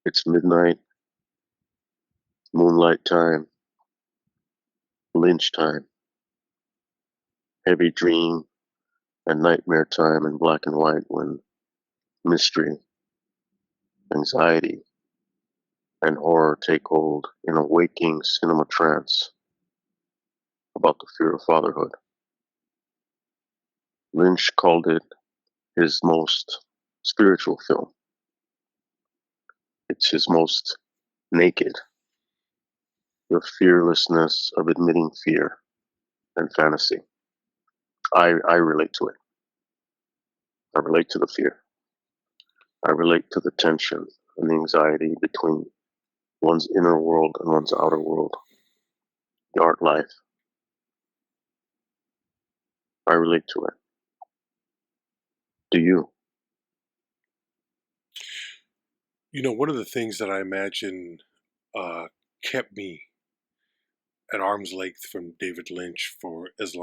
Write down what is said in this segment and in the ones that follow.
It's midnight, moonlight time, Lynch time, heavy dream and nightmare time in black and white when mystery, anxiety, and horror take hold in a waking cinema trance about the fear of fatherhood. Lynch called it his most spiritual film. It's his most naked, the fearlessness of admitting fear and fantasy. I relate to it. I relate to the fear. I relate to the tension and the anxiety between one's inner world and one's outer world, the art life. I relate to it. Do you? One of the things that I imagine kept me at arm's length from David Lynch as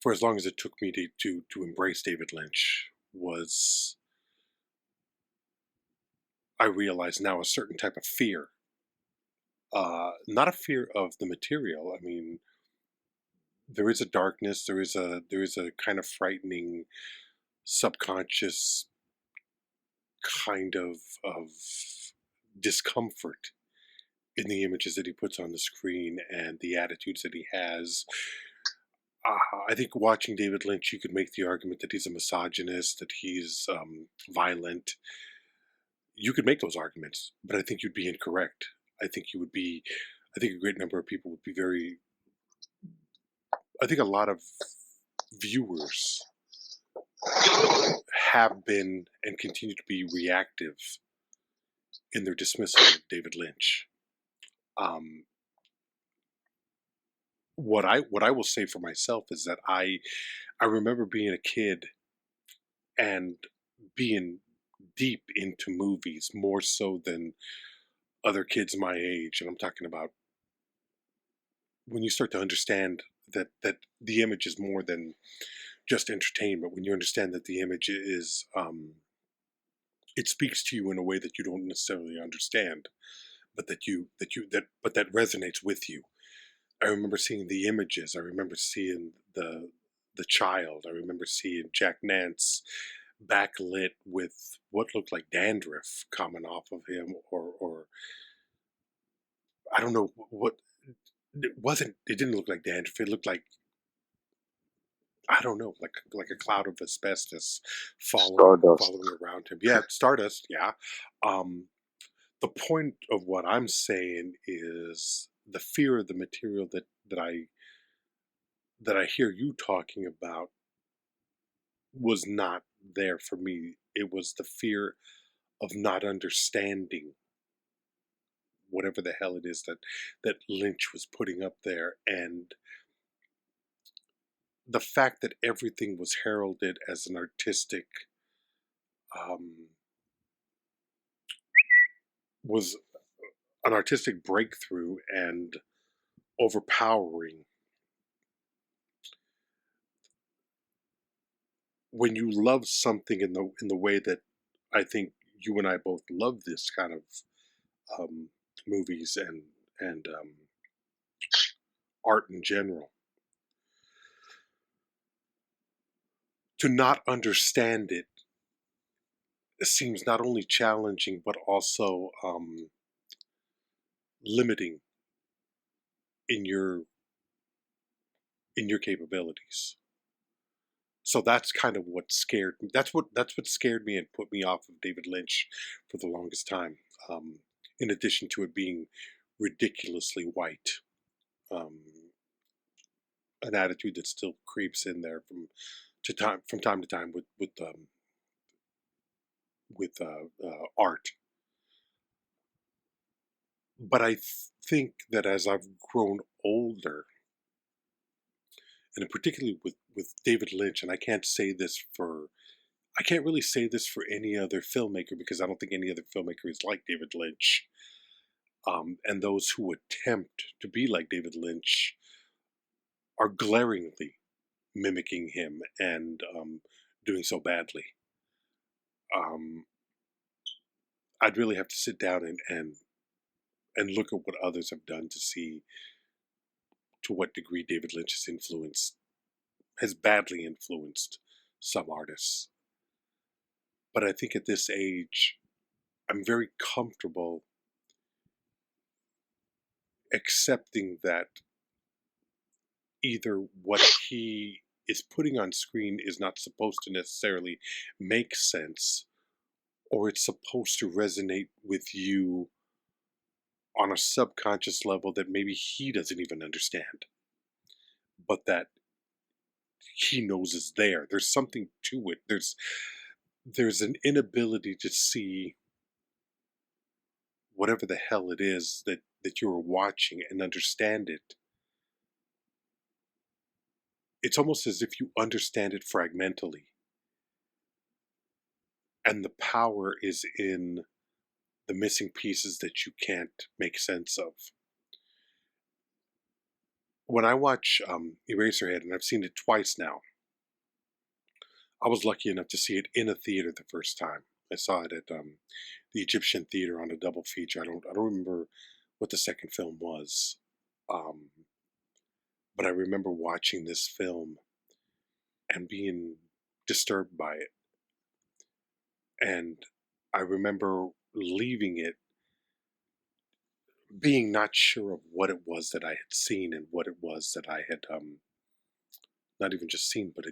for as long as it took me to embrace David Lynch was, I realize now, a certain type of fear. Not a fear of the material. I mean, there is a darkness. There is a kind of frightening subconscious kind of discomfort in the images that he puts on the screen and the attitudes that he has. I think watching David Lynch, you could make the argument that he's a misogynist, that he's violent. You could make those arguments, but I think you'd be incorrect. I think you would be. I think a great number of people would be very. I think a lot of viewers have been and continue to be reactive in their dismissal of David Lynch. Um, what I will say for myself is that I remember being a kid and being deep into movies more so than other kids my age, and I'm talking about when you start to understand that the image is more than just entertainment. When you understand that the image is it speaks to you in a way that you don't necessarily understand, but that resonates with you. I remember seeing the images. I remember seeing the child. I remember seeing Jack Nance backlit with what looked like dandruff coming off of him, or I don't know what it wasn't. It didn't look like dandruff. It looked like, I don't know, like a cloud of asbestos Stardust. following around him. Yeah, stardust. Yeah. Um, the point of what I'm saying is the fear of the material that I hear you talking about was not there for me. It was the fear of not understanding whatever the hell it is that Lynch was putting up there, and the fact that everything was heralded as um, was an artistic breakthrough and overpowering. When you love something in the way that I think you and I both love this kind of um, movies and art in general, to not understand it seems not only challenging but also limiting in your capabilities. So that's kind of what scared me. That's what scared me and put me off of David Lynch for the longest time. Um, in addition to it being ridiculously white, um, an attitude that still creeps in there from time to time with art. But I think that as I've grown older, and particularly with David Lynch, and I can't really say this for any other filmmaker because I don't think any other filmmaker is like David Lynch. And those who attempt to be like David Lynch are glaringly mimicking him and doing so badly. um, I'd really have to sit down and look at what others have done to see to what degree David Lynch's influence has badly influenced some artists. But I think at this age, I'm very comfortable accepting that either what he is putting on screen is not supposed to necessarily make sense, or it's supposed to resonate with you on a subconscious level that maybe he doesn't even understand, but that he knows is there. There's something to it. There's an inability to see whatever the hell it is that you're watching and understand it. It's almost as if you understand it fragmentally, and the power is in the missing pieces that you can't make sense of. When I watch Eraserhead, and I've seen it twice now, I was lucky enough to see it in a theater the first time. I saw it at the Egyptian Theater on a double feature. I don't remember what the second film was, um, but I remember watching this film and being disturbed by it. And I remember leaving it being not sure of what it was that I had seen and what it was that I had not even just seen, but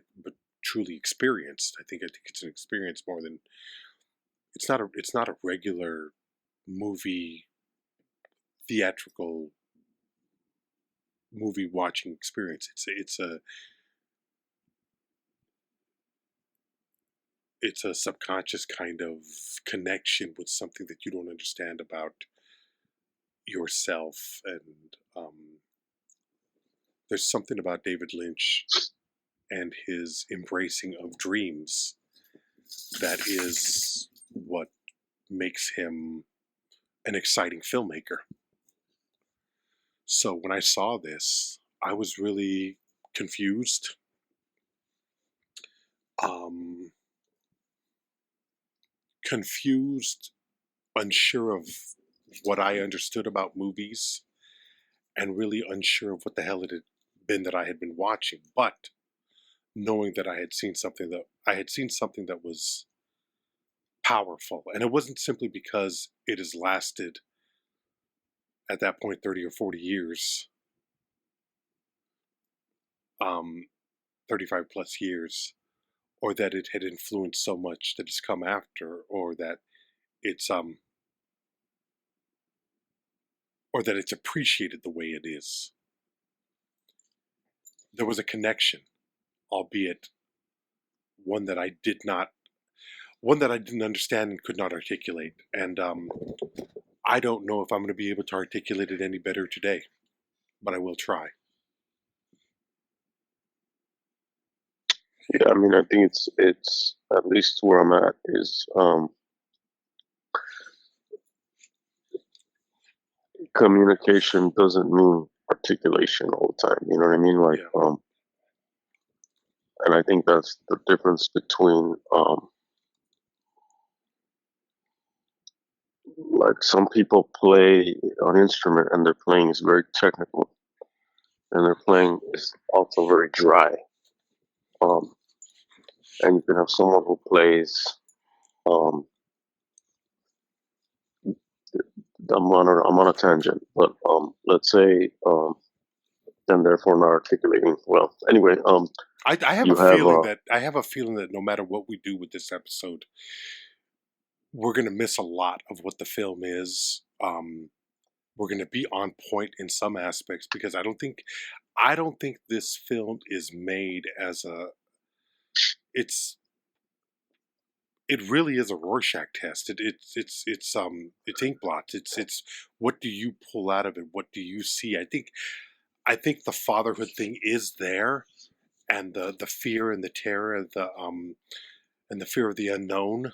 truly experienced. I think it's an experience more than it's not a regular movie theatrical movie watching experience. It's a subconscious kind of connection with something that you don't understand about yourself. And there's something about David Lynch and his embracing of dreams that is what makes him an exciting filmmaker. So when I saw this, I was really confused, um, confused, unsure of what I understood about movies, and really unsure of what the hell it had been that I had been watching. But knowing that I had seen something that was powerful, and it wasn't simply because it has lasted at that point 30 or 40 years, um, 35 plus years, or that it had influenced so much that has come after, it's um or that it's appreciated the way it is. There was a connection, albeit one that I did not one that I didn't understand and could not articulate. And I don't know if I'm going to be able to articulate it any better today, but I will try. Yeah, I mean, I think it's at least where I'm at is communication doesn't mean articulation all the time. You know what I mean? Like, Yeah. and I think that's the difference between like some people play an instrument and their playing is very technical, and their playing is also very dry. Um, and you can have someone who plays. Um, I'm on a tangent, but let's say and therefore not articulating well. Anyway, I have a you have feeling that no matter what we do with this episode, we're going to miss a lot of what the film is. We're going to be on point in some aspects because I don't think this film is made as a it's it really is a Rorschach test. It's ink blots. It's what do you pull out of it? What do you see? I think the fatherhood thing is there, and the fear and the terror, and the fear of the unknown,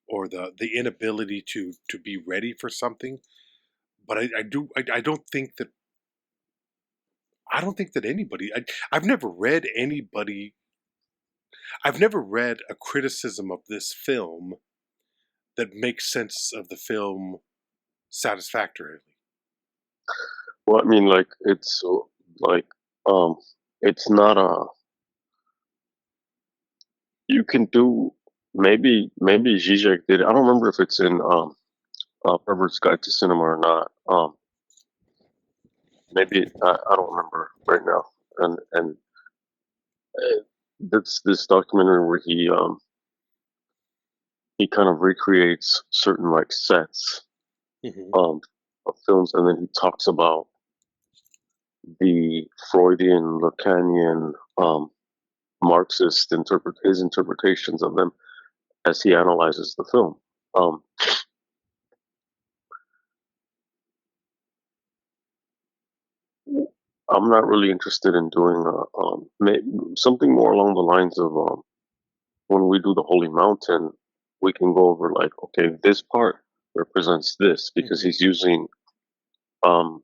or the inability to be ready for something. But I don't think that anybody. I've never read anybody. I've never read a criticism of this film that makes sense of the film satisfactorily. Well, I mean, like like um, it's not a you can do maybe Zizek did it. I don't remember if it's in Herbert's Guide to Cinema or not. Maybe I don't remember right now. And that's this documentary where he kind of recreates certain like sets Hmm. of films, and then he talks about the Freudian, Lacanian, Marxist his interpretations of them as he analyzes the film. Um, I'm not really interested in doing something more along the lines of when we do the Holy Mountain, we can go over like, okay, this part represents this because Hmm. he's using um,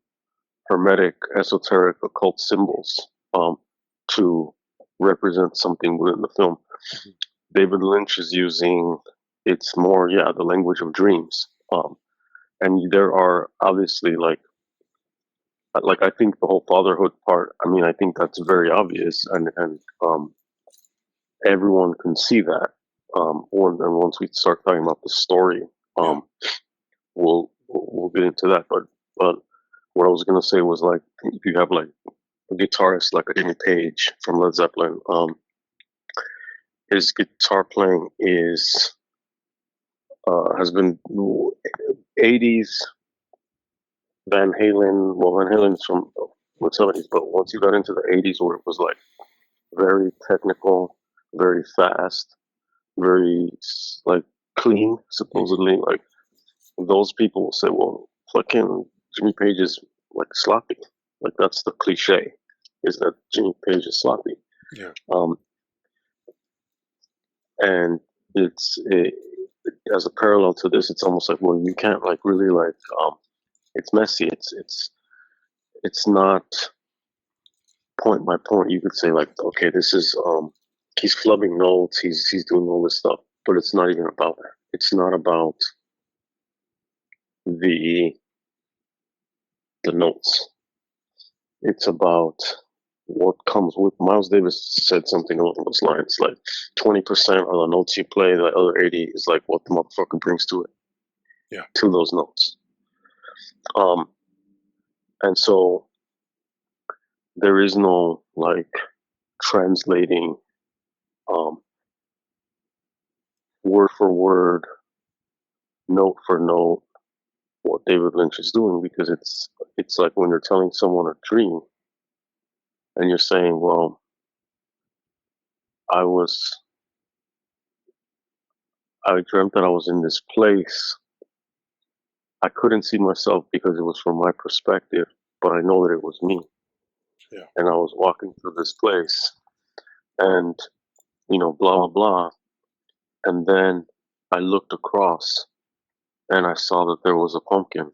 hermetic, esoteric, occult symbols to represent something within the film. Hmm. David Lynch is using it's more, yeah, the language of dreams. And there are obviously like I think the whole fatherhood part. I mean, I think that's very obvious, and everyone can see that. And once we start talking about the story, Yeah. we'll get into that. But what I was gonna say was like if you have like a guitarist like a Jimmy Page from Led Zeppelin, his guitar playing is has been 80s Van Halen. Well, Van Halen's from the 70s, but once you got into the 80s, where it was like very technical, very fast, very like clean, Hmm. supposedly. Like those people will say, "Well, fucking Jimmy Page is like sloppy." Like that's the cliche, is that Jimmy Page is sloppy. Yeah. Um, and it's as a parallel to this, it's almost like, well, you can't like really like it's messy. It's not point by point. You could say like, okay, this is he's flubbing notes, he's doing all this stuff, but it's not even about that. It's not about the the notes. It's about what comes with. Miles Davis said something along those lines, like 20% of the notes you play, the other 80 is like what the motherfucker brings to it, Yeah. to those notes. Um, and so there is no like translating um, word for word, note for note, what David Lynch is doing because it's like when you're telling someone a dream and you're saying, well, I was I dreamt that I was in this place. I couldn't see myself because it was from my perspective, but I know that it was me. Yeah. And I was walking through this place and, blah, blah, blah. And then I looked across and I saw that there was a pumpkin.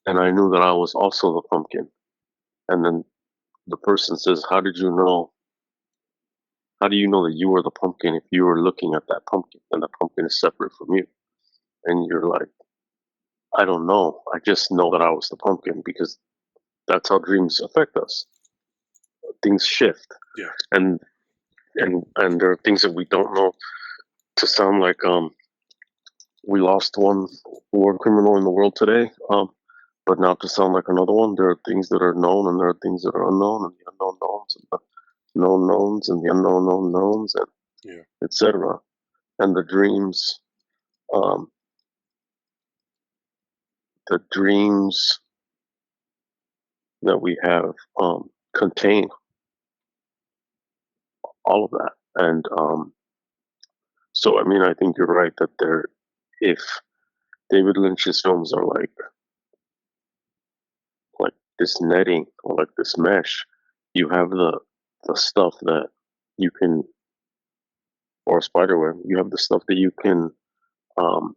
And I knew that I was also the pumpkin. And then the person says, how do you know that you are the pumpkin if you were looking at that pumpkin and the pumpkin is separate from you? And you're like, I don't know. I just know that I was the pumpkin because that's how dreams affect us. Things shift. Yeah. And and there are things that we don't know to sound like we lost one war criminal in the world today, but now to sound like another one. There are things that are known and there are things that are unknown, and the unknown knowns and the known knowns and the unknown known knowns, and Yeah. etc. And um, the dreams that we have contain all of that. And so, I mean, I think you're right that if David Lynch's films are like this netting or like this mesh, you have the stuff that you can, or a spider web, you have the stuff that you can um,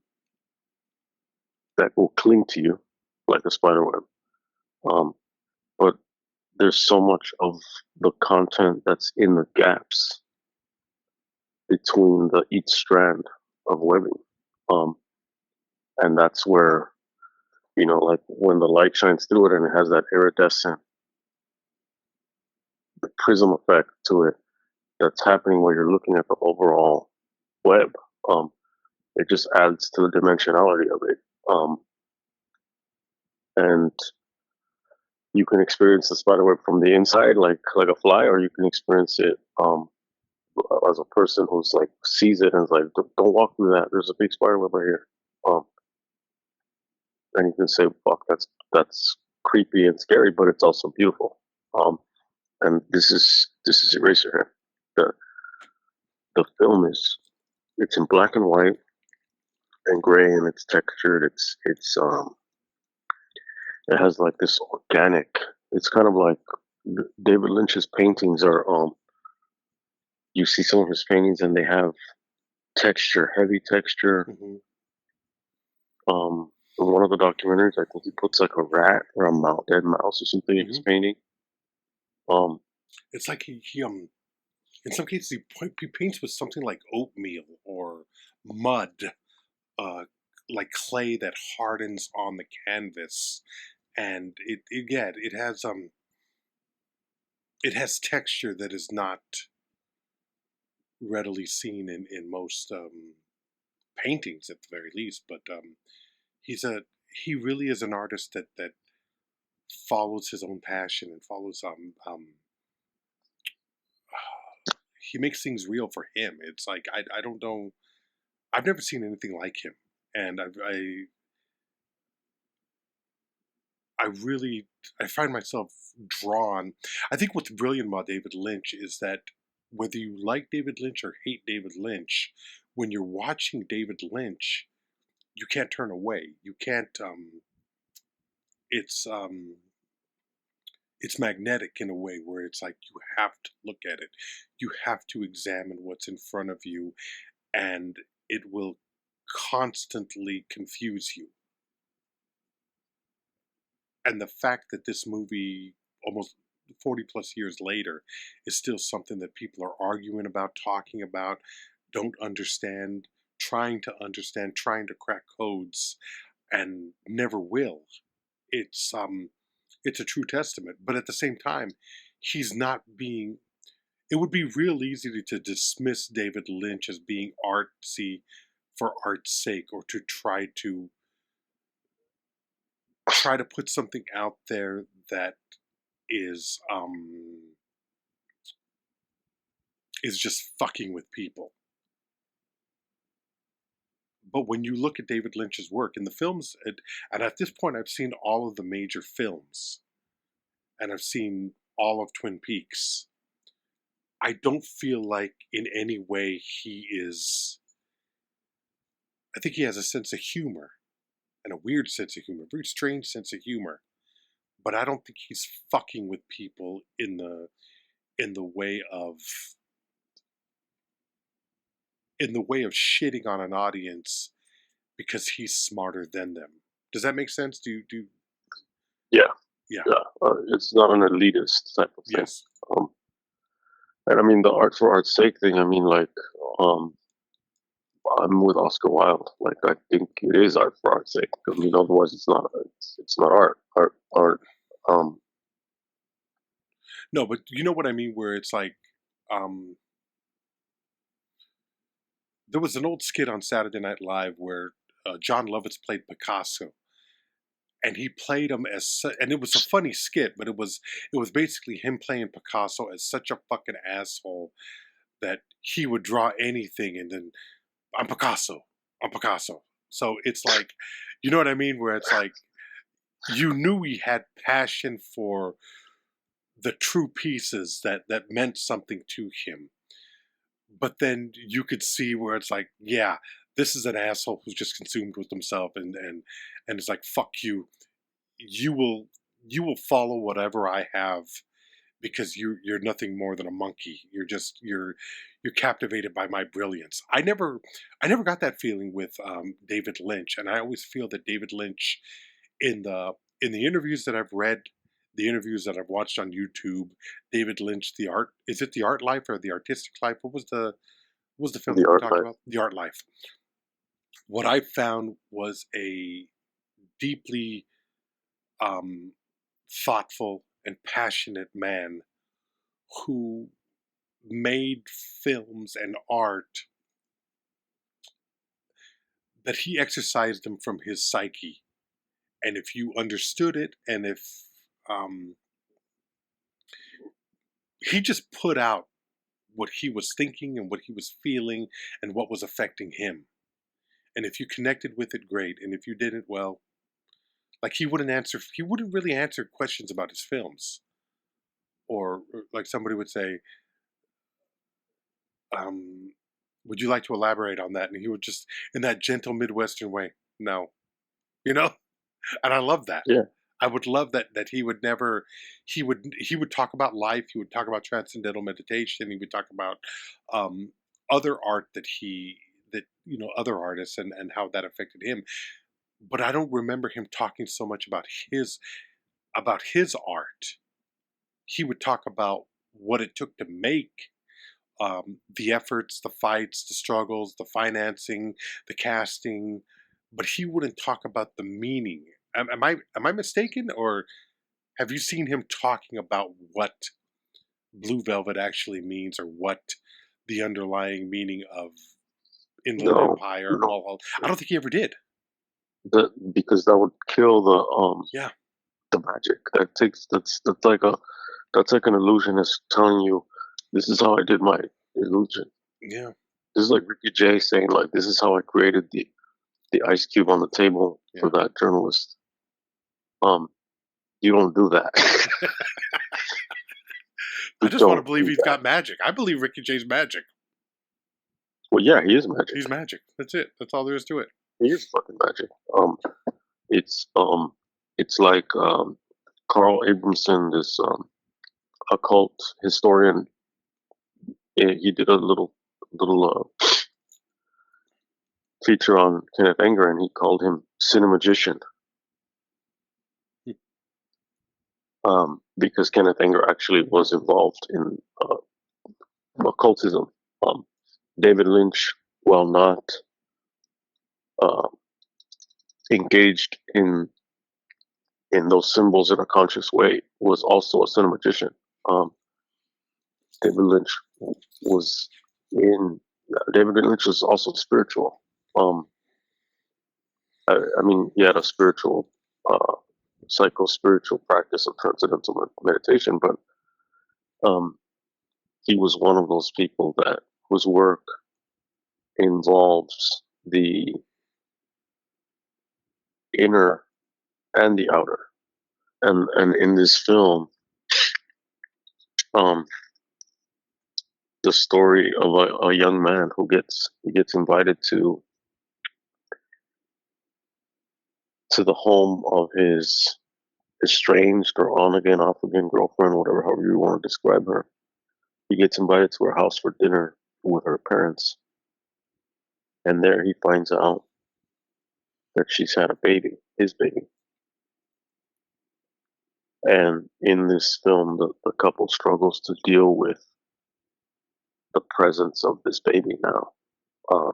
that will cling to you like a spider web. Um, but there's so much of the content that's in the gaps between each strand of webbing. And that's where, like when the light shines through it and it has that iridescent prism effect to it that's happening while you're looking at the overall web. Um, it just adds to the dimensionality of it. And you can experience the spiderweb from the inside, like a fly, or you can experience it as a person who's like sees it and is like, don't walk through that. There's a big spiderweb right here. Um, and you can say, fuck, that's creepy and scary, but it's also beautiful. And this is Eraserhead. The the film it's in black and white and gray, and it's textured. It has like this organic. It's kind of like David Lynch's paintings are. You see some of his paintings, and they have texture, heavy texture. Mm-hmm. In one of the documentaries, I think he puts like a rat or a dead mouse or something in his painting. It's like he in some cases he paints with something like oatmeal or mud, like clay that hardens on the canvas, and it has texture that is not readily seen in most paintings at the very least. But he really is an artist that follows his own passion and follows he makes things real for him. It's like I don't know. I've never seen anything like him, and I really I find myself drawn. I think what's brilliant about David Lynch is that whether you like David Lynch or hate David Lynch, when you're watching David Lynch, you can't turn away. You can't. It's um, it's magnetic in a way where it's like you have to look at it. You have to examine what's in front of you, and it will constantly confuse you. And the fact that this movie, almost 40 plus years later, is still something that people are arguing about, talking about, don't understand, trying to crack codes, and never will. It's it's a true testament. But at the same time, he's not being. It would be real easy to dismiss David Lynch as being artsy for art's sake, or to try to put something out there that is is just fucking with people. But when you look at David Lynch's work in the films, and at this point I've seen all of the major films, and I've seen all of Twin Peaks, I don't feel like in any way he is. I think he has a sense of humor, and a weird sense of humor, a very strange sense of humor. But I don't think he's fucking with people in the way of shitting on an audience because he's smarter than them. Does that make sense? Do Yeah, yeah. yeah. It's not an elitist type of thing. Yes. And I mean the art for art's sake thing. I mean, like, I'm with Oscar Wilde. Like, I think it is art for art's sake. I mean, otherwise it's not. It's not art. Art. Um, No, but you know what I mean. Where it's like, um, there was an old skit on Saturday Night Live where John Lovitz played Picasso, and he played him and it was a funny skit, but it was basically him playing Picasso as such a fucking asshole that he would draw anything, and then I'm Picasso, I'm Picasso. So it's like, you know what I mean, where it's like you knew he had passion for the true pieces that meant something to him, but then you could see where it's like, yeah, this is an asshole who's just consumed with himself, and it's like, fuck you. You will you will follow whatever I have because you're nothing more than a monkey. You're captivated by my brilliance. I never got that feeling with David Lynch, and I always feel that David Lynch in the interviews that I've read, the interviews that I've watched on YouTube, David Lynch, the art, is it the art life or the artistic life? What was the film the that we art talked life. about? The art life. what I found was a deeply thoughtful and passionate man who made films and art that he exercised them from his psyche. And if you understood it, and if um, he just put out what he was thinking and what he was feeling and what was affecting him. And if you connected with it, great. And if you didn't, well, like he wouldn't really answer questions about his films. Or like somebody would say, would you like to elaborate on that? And he would just, in that gentle Midwestern way, no, you know? And I love that. Yeah. I would love that he would never, he would talk about life. He would talk about transcendental meditation. He would talk about other art other artists and how that affected him. But I don't remember him talking so much about his art. He would talk about what it took to make the efforts, the fights, the struggles, the financing, the casting, but he wouldn't talk about the meaning. Am I mistaken, or have you seen him talking about what Blue Velvet actually means, or what the underlying meaning of Inland No, Empire, no, Mulholland? I don't think he ever did. because that would kill Yeah, the magic. That's like an illusionist telling you, this is how I did my illusion. yeah, This is like Ricky Jay saying, like, this is how I created the ice cube on the table for yeah. that journalist. Um, you don't do that. I You just want to don't believe do he's that. got magic. I believe Ricky Jay's magic. Well, yeah, he is magic. He's magic. That's it. That's all there is to it. He is fucking magic. It's it's like Carl Abramson, this occult historian. He did a little feature on Kenneth Anger, and he called him Cinemagician. Because Kenneth Anger actually was involved in occultism. Um, David Lynch, while not uh, engaged in those symbols in a conscious way, was also a cinemagician. Um, David Lynch was in. David Lynch was also spiritual. Um, I mean, he had a spiritual, psycho-spiritual practice of transcendental meditation, but um, he was one of those people that whose work involves the inner and the outer. And in this film, um, the story of a young man who gets invited to the home of his estranged or on again, off again girlfriend, whatever, however you want to describe her. He gets invited to her house for dinner with her parents, and there he finds out that she's had a baby, his baby. And in this film, the couple struggles to deal with the presence of this baby now, um,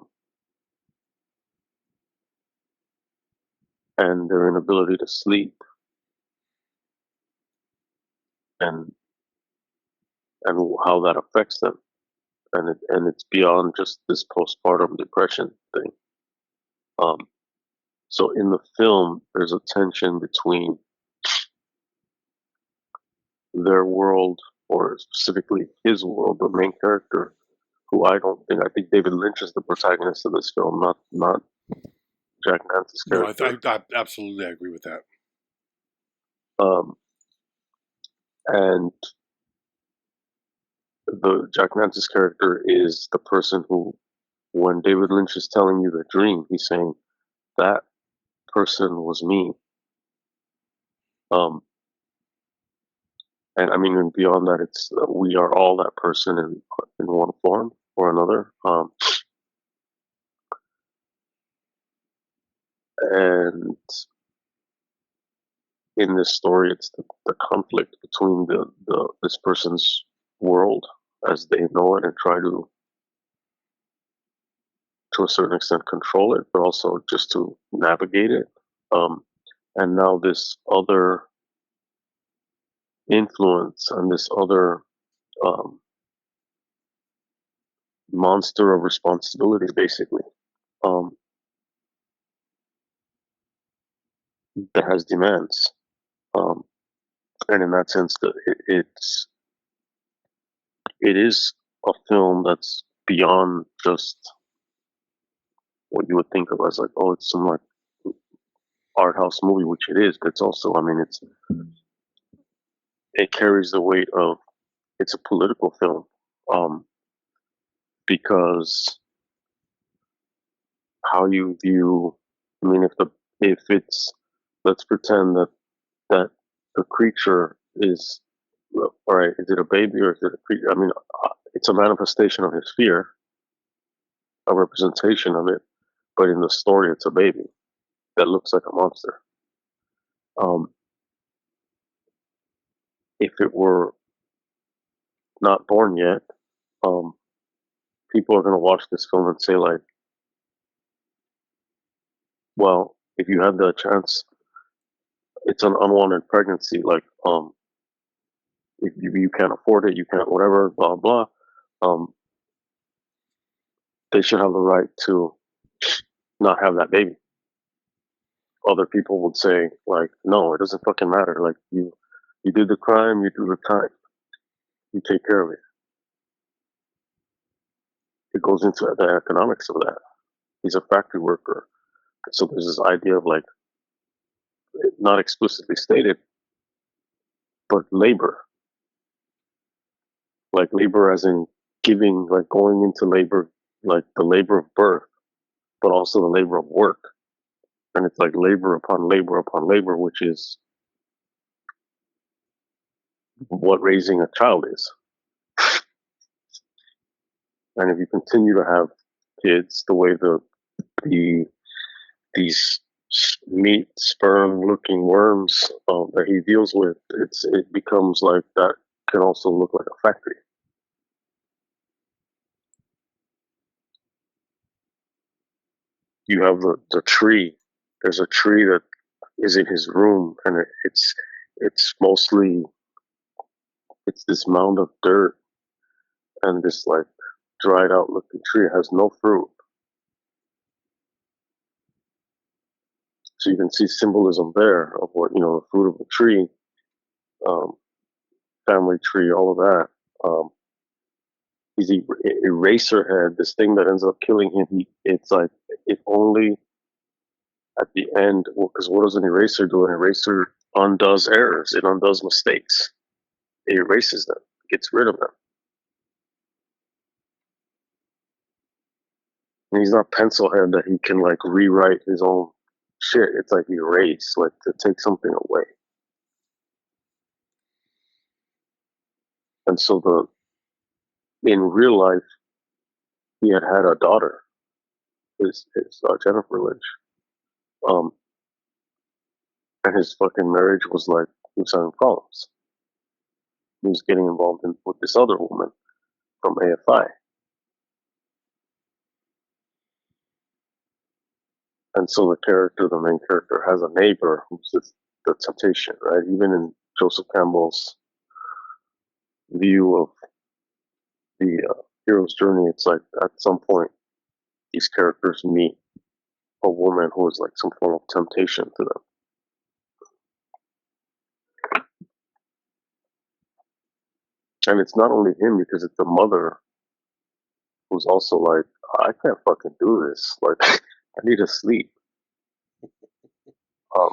and their inability to sleep, and how that affects them, and it's beyond just this postpartum depression thing. Um, so in the film, there's a tension between their world, or specifically his world, the main character, who I think David Lynch is the protagonist of this film, not Jack Nance's No, character. I absolutely agree with that. Um, and the Jack Nance's character is the person who, when David Lynch is telling you the dream, he's saying that person was me. Um, and I mean, and beyond that, it's we are all that person in one form or another. And in this story, it's the conflict between the this person's world as they know it, and to a certain extent control it, but also just to navigate it. And now this other influence and this other um, monster of responsibility, basically, um, that has demands. Um, and in that sense, it is a film that's beyond just what you would think of as like, oh, it's some like art house movie, which it is, but it's also, I mean, it carries the weight of it's a political film, um, because how you view, I mean, if it's, let's pretend that the creature is, all right, is it a baby or is it a creature? I mean, it's a manifestation of his fear, a representation of it, but in the story, it's a baby that looks like a monster. Um, if it were not born yet, um, people are going to watch this film and say like, well, if you had the chance, it's an unwanted pregnancy. Like, if you can't afford it, you can't whatever, blah blah. Um, they should have the right to not have that baby. Other people would say like, no, it doesn't fucking matter. Like you did the crime, you do the time, you take care of it. It goes into the economics of that. He's a factory worker, so there's this idea of like, not explicitly stated, but labor, like labor as in giving, like going into labor, like the labor of birth, but also the labor of work. And it's like labor upon labor upon labor, which is what raising a child is. And if you continue to have kids the way the these meat sperm looking worms that he deals with, it becomes like that can also look like a factory. You have the tree. There's a tree that is in his room, and it's mostly it's this mound of dirt and this like dried out looking tree. It has no fruit, so you can see symbolism there of what the fruit of the tree, um, family tree, all of that. Um, he's Eraserhead, this thing that ends up killing him. It's like if only at the end, because what does an eraser do? An eraser undoes errors. It undoes mistakes. It erases them, gets rid of them. And he's not Pencilhead that he can like rewrite his own shit. It's like erase, like to take something away. And so in real life, he had a daughter, his Jennifer Lynch, um, and his fucking marriage was like he was having problems. He was getting involved with this other woman from AFI, and so the main character, has a neighbor who's the temptation, right? Even in Joseph Campbell's view of the hero's journey, it's like at some point these characters meet a woman who is like some form of temptation to them. And it's not only him, because it's the mother who's also like, I can't fucking do this. Like, I need to sleep. Um,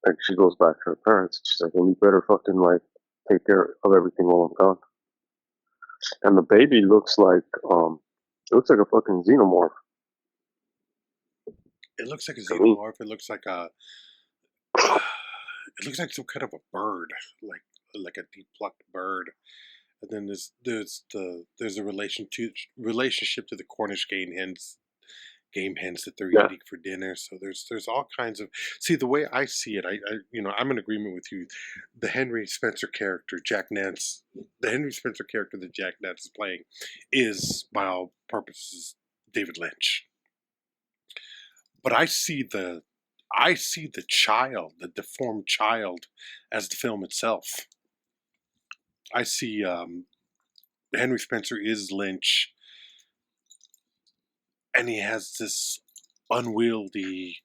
and she goes back to her parents. She's like, well, you better fucking like take care of everything while I'm gone. And the baby it looks like a fucking xenomorph It looks like a to me. xenomorph. It looks like a. It looks like some kind of a bird, like a depulked bird. And then there's a relationship to the Cornish game hens game hens that they're Yeah. eating for dinner. So there's all kinds of, see, the way I see it, I'm in agreement with you. The Henry Spencer character, Jack Nance, the Henry Spencer character that Jack Nance is playing, is by all purposes David Lynch. But I see the child, the deformed child, as the film itself. I see Henry Spencer is Lynch, and he has this unwieldy,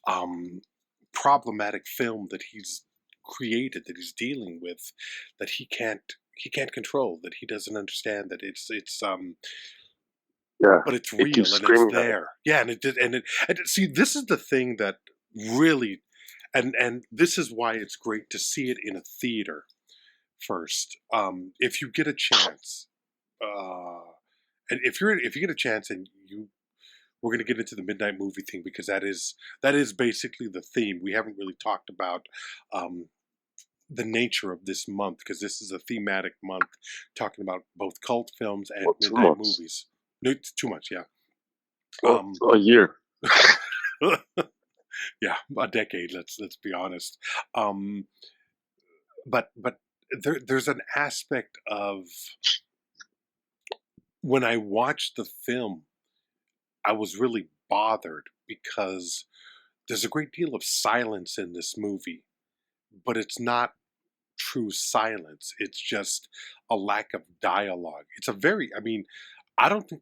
um, problematic film that he's created, that he's dealing with, that he can't control, that he doesn't understand, that Yeah. but it's It keeps real and it's screaming at it. there. Yeah, and see, this is the thing that really, and this is why it's great to see it in a theater first. If you get a chance, uh, and if you get a chance, and we're going to get into the midnight movie thing, because that is basically the theme. We haven't really talked about the nature of this month, because this is a thematic month, talking about both cult films and Well, 2 midnight months. movies. No, it's too much, yeah. Well, a year. Yeah, a decade. Let's be honest. Um, but there's an aspect of, when I watched the film, I was really bothered because there's a great deal of silence in this movie, but it's not true silence. It's just a lack of dialogue. It's a very, I mean, I don't think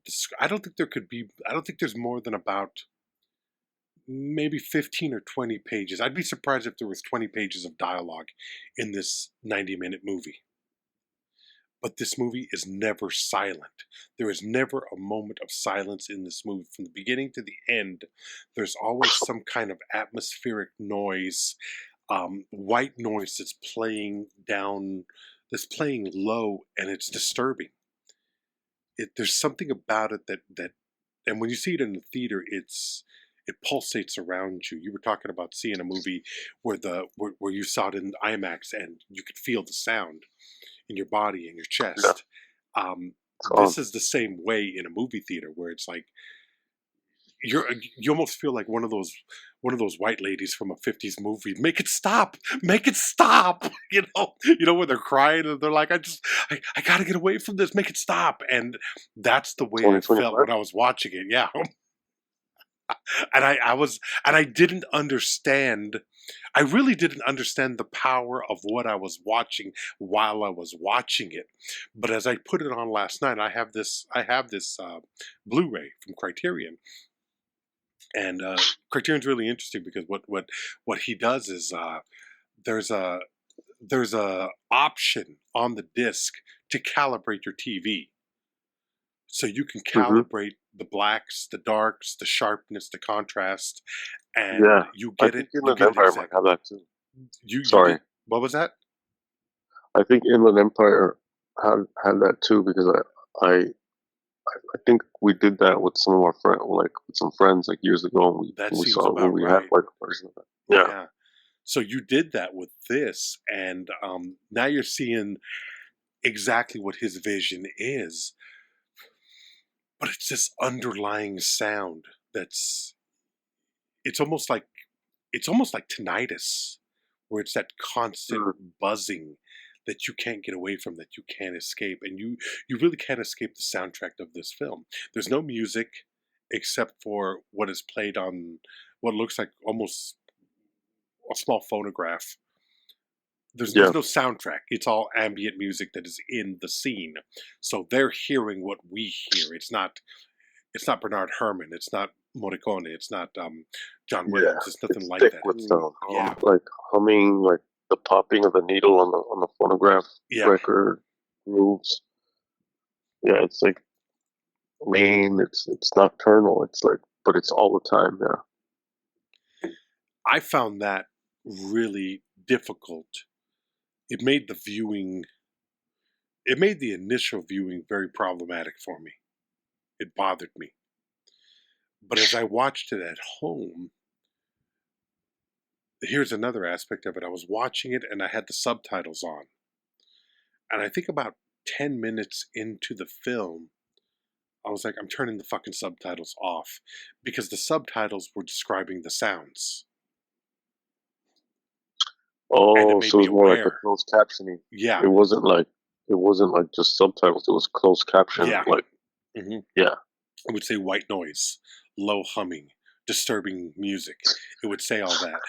there could be, I don't think there's more than about maybe 15 or 20 pages. I'd be surprised if there was 20 pages of dialogue in this 90-minute movie. But this movie is never silent. There is never a moment of silence in this movie. From the beginning to the end, there's always some kind of atmospheric noise, white noise that's playing down, that's playing low, and it's disturbing. There's something about it that, and when you see it in the theater, it pulsates around you. You were talking about seeing a movie where you saw it in IMAX and you could feel the sound in your body, in your Yeah. chest. Um, So, this is the same way in a movie theater, where it's like you almost feel like one of those white ladies from a '50s movie. Make it stop! Make it stop! You know when they're crying and they're like, I gotta get away from this. Make it stop! And that's the way I felt 2025? when I was watching it. Yeah, and I didn't understand. I really didn't understand the power of what I was watching while I was watching it. But as I put it on last night, I have this Blu-ray from Criterion, and Criterion's really interesting because what he does is there's a there's a option on the disc to calibrate your TV. So you can Mm-hmm. calibrate the blacks, the darks, the sharpness, the contrast, and Yeah. I think you Inland get it Empire might exact. have that too. You get, Sorry. what was that? I think Inland Empire had that too, because I think we did that with some of our friends, like with some friends, like years ago, and That we seems saw it when about we had right. like a version of it. Yeah. Yeah. So you did that with this, and now you're seeing exactly what his vision is, but it's this underlying sound that's it's almost like it's almost like tinnitus, where it's that constant Mm. buzzing that you can't get away from, that you can't escape, and you really can't escape the soundtrack of this film. There's no music except for what is played on what looks like almost a small phonograph. Yeah. There's no soundtrack. It's all ambient music that is in the scene, so they're hearing what we hear. It's not Bernard Herrmann. It's not Morricone. It's not John Yeah. Williams. It's nothing It's like thick that. with sound. Yeah, Like humming, like the popping of the needle on the phonograph yeah. record grooves. Yeah, it's like lean. It's nocturnal. It's like, but it's all the time. Yeah. I found that really difficult. It made the viewing. It made the initial viewing very problematic for me. It bothered me. But as I watched it at home, here's another aspect of it. I was watching it and I had the subtitles on. And I think about 10 minutes into the film, I was like, I'm turning the fucking subtitles off because the subtitles were describing the sounds, and it Oh, made so it me was more like a aware. closed captioning. Yeah, It wasn't like just subtitles. It was closed caption. yeah. Like, hmm yeah, It would say white noise, low humming, disturbing music. It would say all that,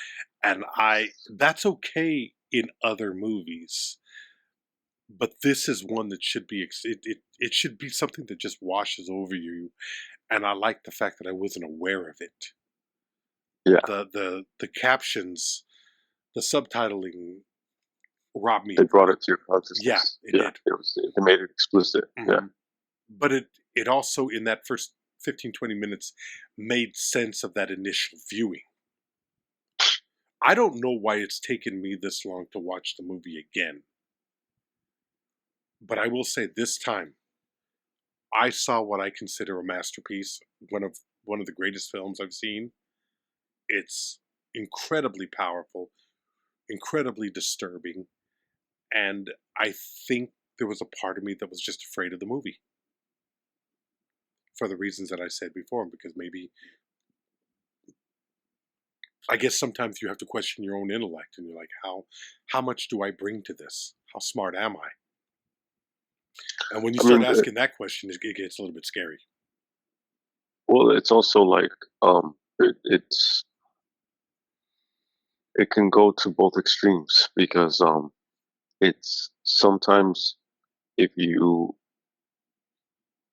and that's okay in other movies, but this is one that should be it should be something that just washes over you. And I like the fact that I wasn't aware of it. yeah. The captions, the subtitling robbed me They of brought that. it to your Yeah, consciousness. it Yeah, did. they made it explicit. Yeah, hmm But it also, in that first 15-20 minutes, made sense of that initial viewing. I don't know why it's taken me this long to watch the movie again, but I will say this time I saw what I consider a masterpiece, one of the greatest films I've seen. It's incredibly powerful, incredibly disturbing, and I think there was a part of me that was just afraid of the movie for the reasons that I said before, because maybe I guess sometimes you have to question your own intellect, and you're like, how much do I bring to this? How smart am I? And when you I start mean, asking that question, it gets a little bit scary. well, it's also like it can go to both extremes because it's sometimes if you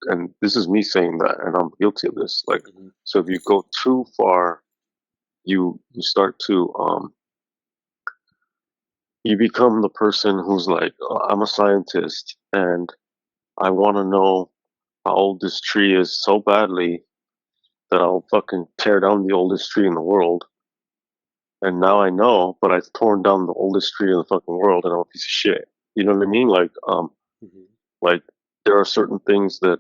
and this is me saying that, and I'm guilty of this. Like, hmm so if you go too far, you start to you become the person who's like, "Oh, I'm a scientist and I want to know how old this tree is so badly that I'll fucking tear down the oldest tree in the world. And now I know, but I've torn down the oldest tree in the fucking world and I'm a piece of shit." You know what I mean? hmm Like there are certain things that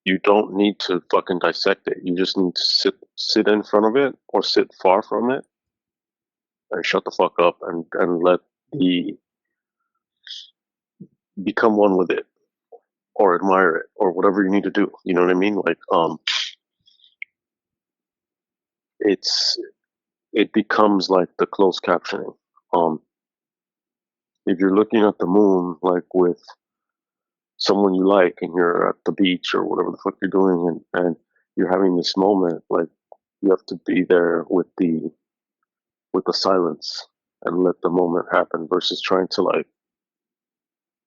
you don't need to fucking dissect it. You just need to sit in front of it or sit far from it and shut the fuck up and let the become one with it or admire it or whatever you need to do. You know what I mean? Like it's it becomes like the closed captioning. Um if you're looking at the moon like with someone you like and you're at the beach or whatever the fuck you're doing and you're having this moment, like you have to be there with the silence and let the moment happen versus trying to like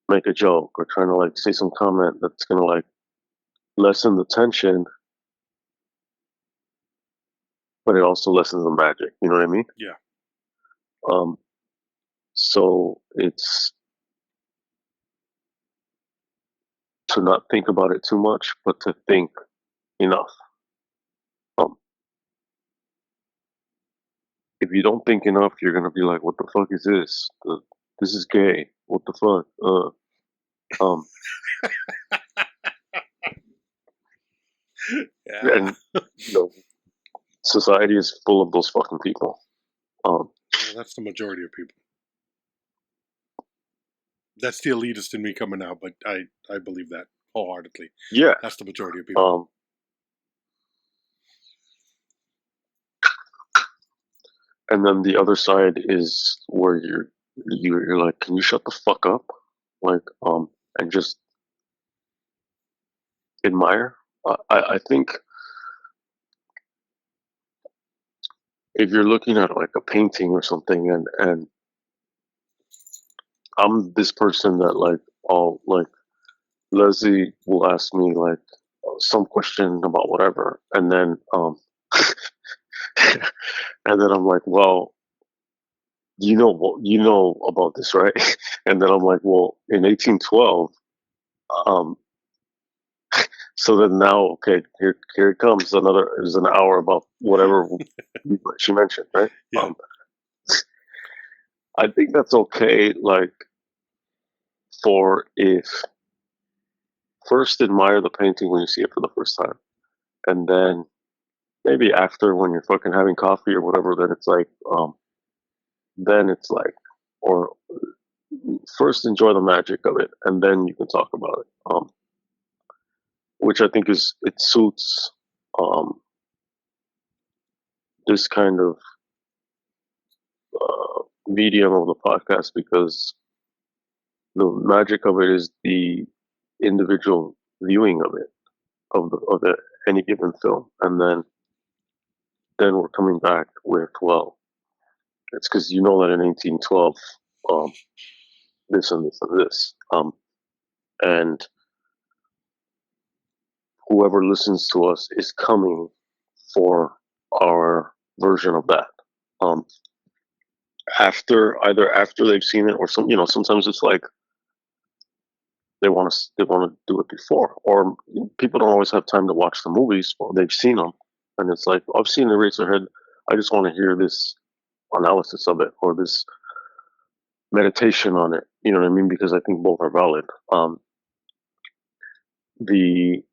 make a joke or trying to like say some comment that's gonna like lessen the tension, but it also lessens the magic. You know what I mean? Yeah. Um, so it's to not think about it too much, but to think enough. Um, if you don't think enough, you're gonna be like, "What the fuck is this? This is gay. What the fuck?" Um, Yeah. and you know, society is full of those fucking people. Um, Well, that's the majority of people. That's the elitist in me coming out, but I believe that wholeheartedly. yeah. That's the majority of people. Um, and then the other side is where you're like, "Can you shut the fuck up?" Like, and just admire. I think if you're looking at like a painting or something, and I'm this person that like, all like Leslie will ask me like some question about whatever, and then and then I'm like, "Well, you know about this, right?" And then I'm like, "Well, in 1812." Um, so then now, okay, here it comes. Another is an hour about whatever she mentioned, right? Yeah. I think that's okay. Like for if first admire the painting when you see it for the first time, and then maybe after when you're fucking having coffee or whatever, then it's like, or first enjoy the magic of it, and then you can talk about it. which I think it suits this kind of medium of the podcast, because the magic of it is the individual viewing of it, of the any given film, and then we're coming back with, well, it's because you know that in 1812, this and this and this, and whoever listens to us is coming for our version of that. Um, after they've seen it, or sometimes it's like they want to do it before, or people don't always have time to watch the movies, or they've seen them, and it's like, I've seen Eraserhead, I just want to hear this analysis of it, or this meditation on it. You know what I mean? Because I think both are valid. The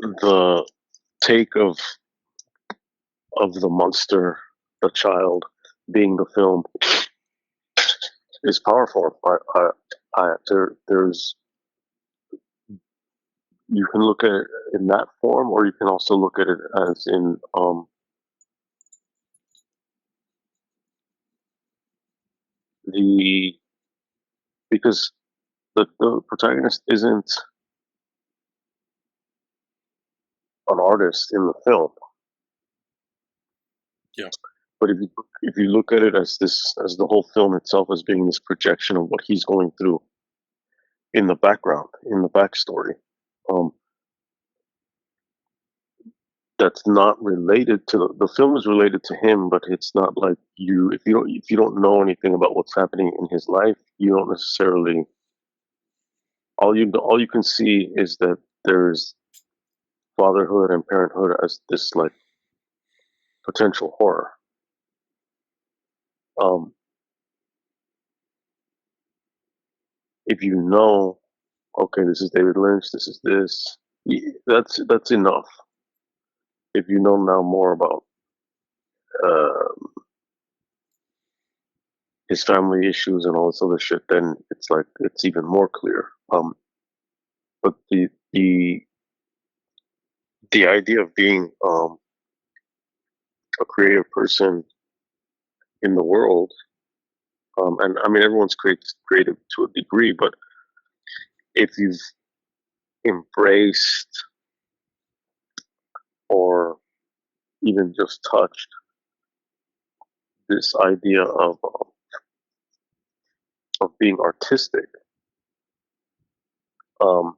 the take of the monster, the child, being the film is powerful. There's you can look at it in that form, or you can also look at it as in the because the protagonist isn't an artist in the film. Yeah. But if you look at it as the whole film itself as being this projection of what he's going through in the background, in the backstory, that's not related to the film is related to him, but it's not like if you don't know anything about what's happening in his life, you don't necessarily, all you can see is that there's fatherhood and parenthood as this like potential horror. If you know, okay, this is David Lynch, this is this, that's enough. If you know now more about his family issues and all this other shit, then it's like it's even more clear. But the idea of being a creative person in the world, and I mean everyone's creative to a degree, but if you've embraced or even just touched this idea of being artistic, um,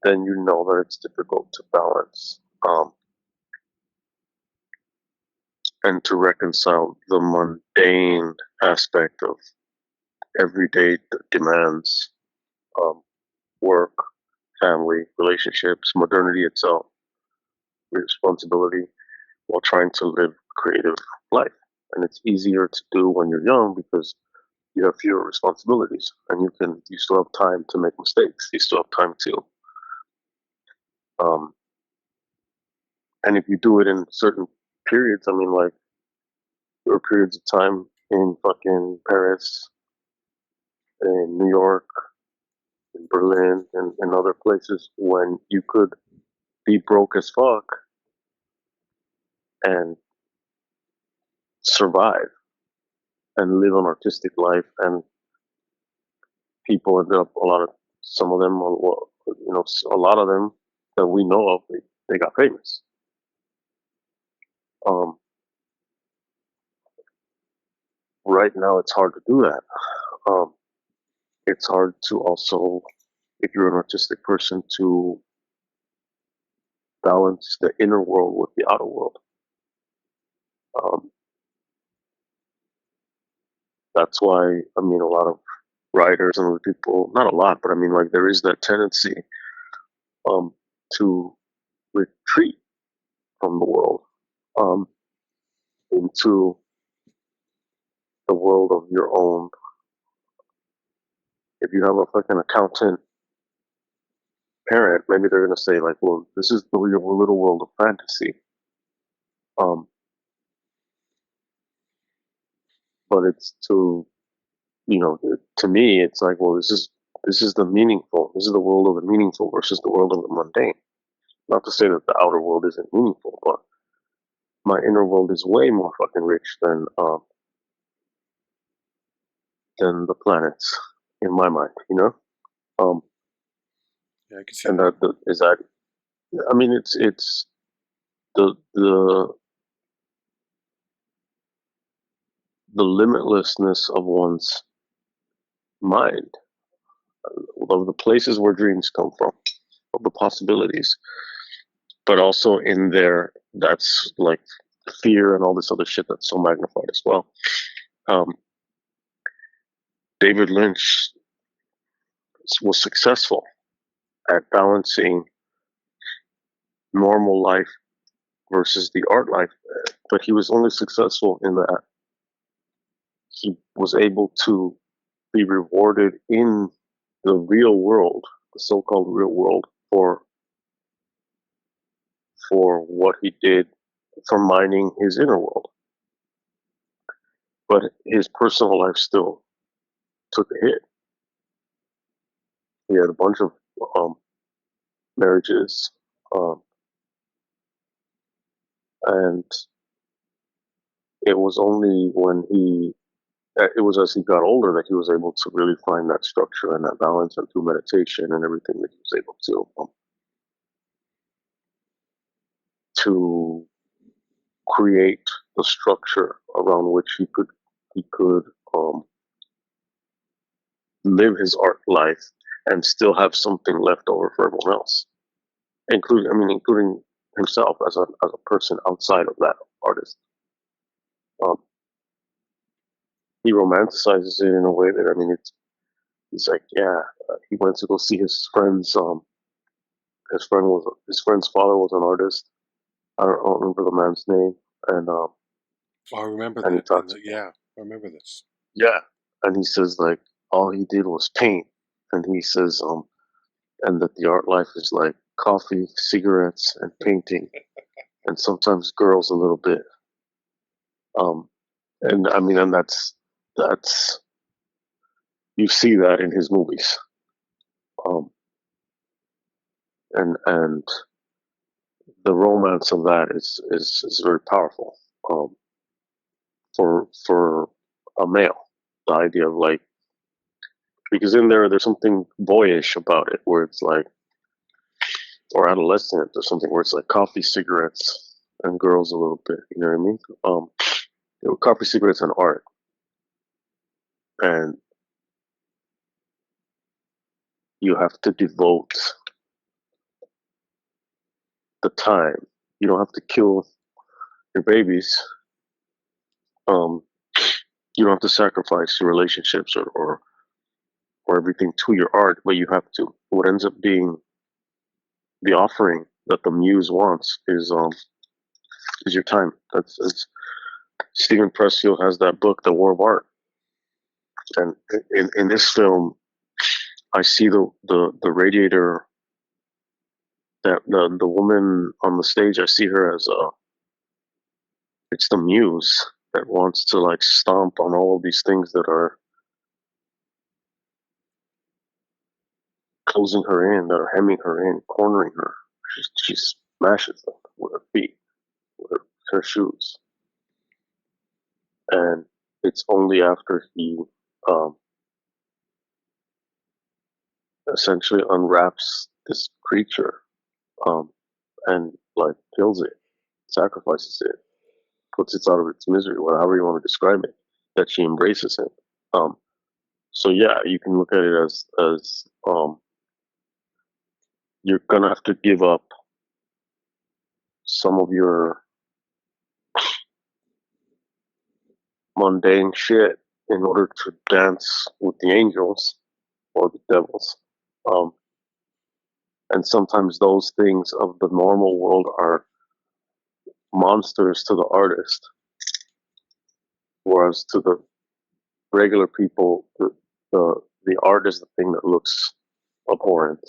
then you know that it's difficult to balance and to reconcile the mundane aspect of everyday demands, work, family, relationships, modernity itself, responsibility, while trying to live a creative life. And it's easier to do when you're young because you have fewer responsibilities, and you still have time to make mistakes. You still have time to, um, and if you do it in certain periods, I mean, like there were periods of time in fucking Paris, in New York, in Berlin, and other places when you could be broke as fuck and survive and live an artistic life, and people ended up, some of them, well, a lot of them that we know of, they got famous. Right now, it's hard to do that. It's hard to also, if you're an artistic person, to balance the inner world with the outer world. That's why, I mean, a lot of writers and other people, not a lot, but I mean, like, there is that tendency to retreat from the world into the world of your own. If you have a fucking accountant parent, maybe they're going to say, like, well, this is your little world of fantasy. But it's to to me, it's like, well, this is the meaningful. This is the world of the meaningful versus the world of the mundane. Not to say that the outer world isn't meaningful, but my inner world is way more fucking rich than the planets in my mind. Um, Yeah, I can see and that. is that. I mean, it's the limitlessness of one's mind, of the places where dreams come from, of the possibilities, but also in there, that's like fear and all this other shit that's so magnified as well. Um, David Lynch was successful at balancing normal life versus the art life, but he was only successful in that he was able to be rewarded in the real world, the so-called real world, for what he did for mining his inner world. But his personal life still took a hit. He had a bunch of marriages, um, and it was only it was as he got older that he was able to really find that structure and that balance, and through meditation and everything that he was able to create the structure around which he could um, live his art life and still have something left over for everyone else, including himself as a person outside of that artist. Um, he romanticizes it in a way that, I mean, he's like, yeah, he went to go see his friends. His friend's father was an artist. I don't remember the man's name, and Oh, I remember and he that. talks, Yeah, I remember this. yeah, and he says like all he did was paint, and he says and that the art life is like coffee, cigarettes, and painting, and sometimes girls a little bit. Um, and I mean, and that's you see that in his movies, um, and the romance of that is very powerful, for a male. The idea of like, because in there's something boyish about it, where it's like, or adolescent or something, where it's like coffee, cigarettes, and girls a little bit. You know what I mean? Coffee, cigarettes, and art, and you have to devote the time. You don't have to kill your babies. Um, you don't have to sacrifice your relationships or everything to your art, but you have to. What ends up being the offering that the muse wants is your time. That's Stephen Pressfield has that book, The War of Art, and in this film, I see the radiator, that the woman on the stage. I see her as it's the muse that wants to like stomp on all of these things that are closing her in, that are hemming her in, cornering her. She smashes them with her feet, with her shoes, and it's only after he um, essentially unwraps this creature, um, and like kills it, sacrifices it, puts it out of its misery, whatever you want to describe it, that she embraces him. Um, so yeah, you can look at it as you're gonna have to give up some of your mundane shit in order to dance with the angels or the devils. Um, and sometimes those things of the normal world are monsters to the artist, whereas to the regular people, the art is the thing that looks abhorrent.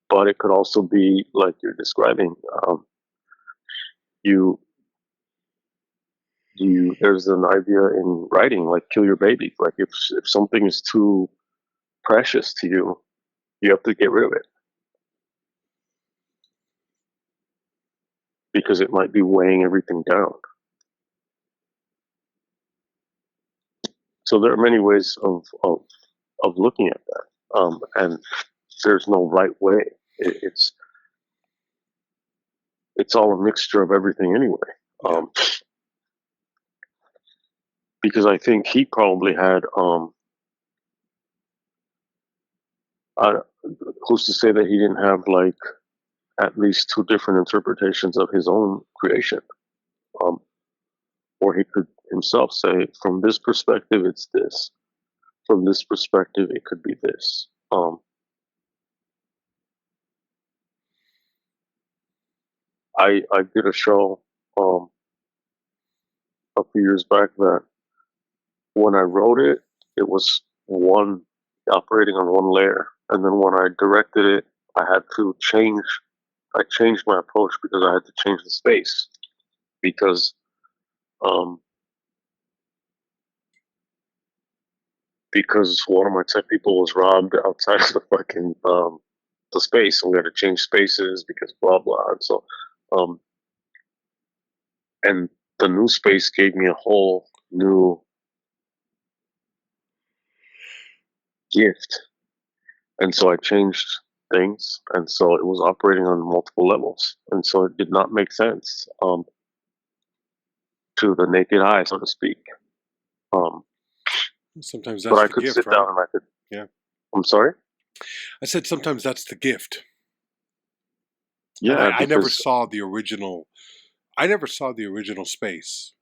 But it could also be like you're describing. You there's an idea in writing, like kill your baby. Like if something is too precious to you, you have to get rid of it because it might be weighing everything down. So there are many ways of looking at that, and there's no right way. It's all a mixture of everything anyway. Because I think he probably had who's to say that he didn't have like at least two different interpretations of his own creation, or he could himself say, from this perspective, it's this. From this perspective, it could be this. I did a show a few years back that when I wrote it, it was one operating on one layer, and then when I directed it, I had to change. I changed my approach because I had to change the space because um, because one of my tech people was robbed outside of the fucking the space, and we had to change spaces because blah blah. And so, and the new space gave me a whole new gift, and so I changed things, and so it was operating on multiple levels, and so it did not make sense to the naked eye, so to speak. Sometimes But that's I the could gift, sit right? down and I could. Yeah. I'm sorry. I said sometimes that's the gift. And Yeah, I never because saw the original. I never saw the original space,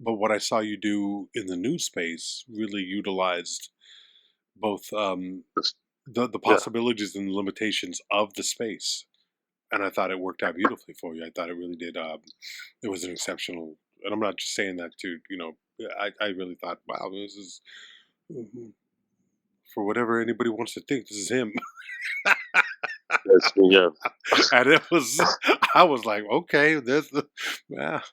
but what I saw you do in the new space really utilized both the yeah, possibilities and the limitations of the space, and I thought it worked out beautifully for you. I thought it really did. It was an exceptional, and I'm not just saying that to I really thought, wow, this is for whatever anybody wants to think. This is him. that's me. Yeah, And it was, I was like, okay,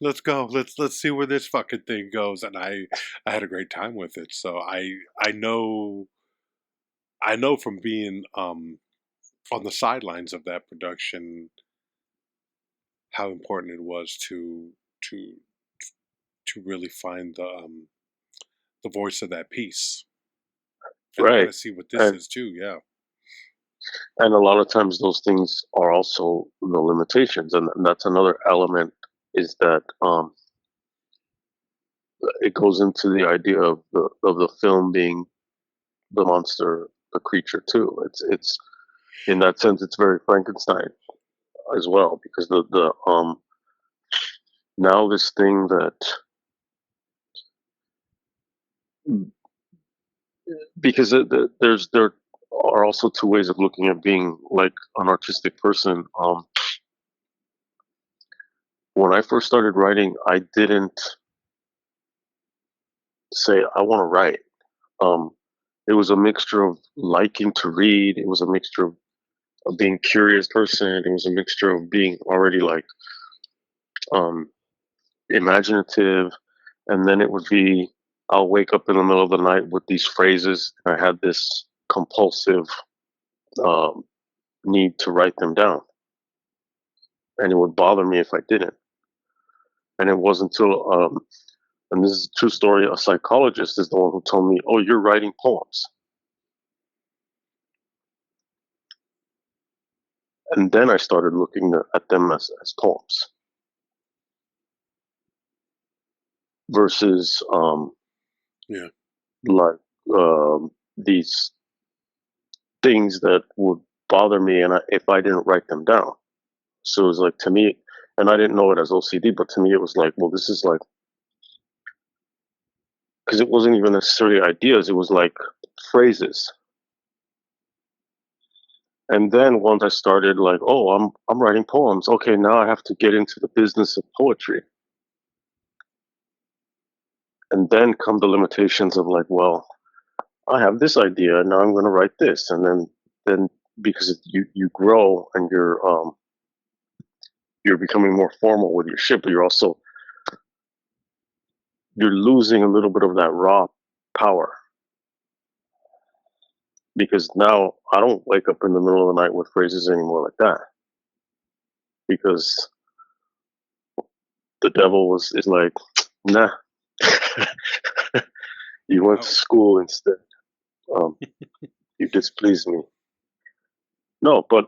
let's go, let's see where this fucking thing goes. And I had a great time with it. So I know, I know from being on the sidelines of that production how important it was to to really find the voice of that piece. And I got right. to see what this And is too. Yeah, and a lot of times those things are also the limitations, and that's another element. Is that it goes into the idea of the film being the monster, the creature too. It's in that sense, it's very Frankenstein as well, because the now this thing that, because there are also two ways of looking at being like an artistic person. When I first started writing, I didn't say I want to write. Um, it was a mixture of liking to read. It was a mixture of being a curious person. It was a mixture of being already like um, imaginative, and then it would be I'll wake up in the middle of the night with these phrases. I had this compulsive um, need to write them down, and it would bother me if I didn't. And it wasn't until, and this is a true story, a psychologist is the one who told me, "Oh, you're writing poems." And then I started looking at them as poems versus yeah. like these things that would bother me, and if I didn't write them down. So it was like, to me, and I didn't know it as OCD, but to me it was like, well, this is like, because it wasn't even necessarily ideas; it was like phrases. And then once I started like, oh, I'm writing poems. Okay, now I have to get into the business of poetry. And then come the limitations of like, well, I have this idea, and now I'm going to write this, and then because you grow and you're becoming more formal with your shit, but you're also you're losing a little bit of that raw power, because now I don't wake up in the middle of the night with phrases anymore like that, because the devil is like, nah, you went to Wow. school instead. You displeased me. No, but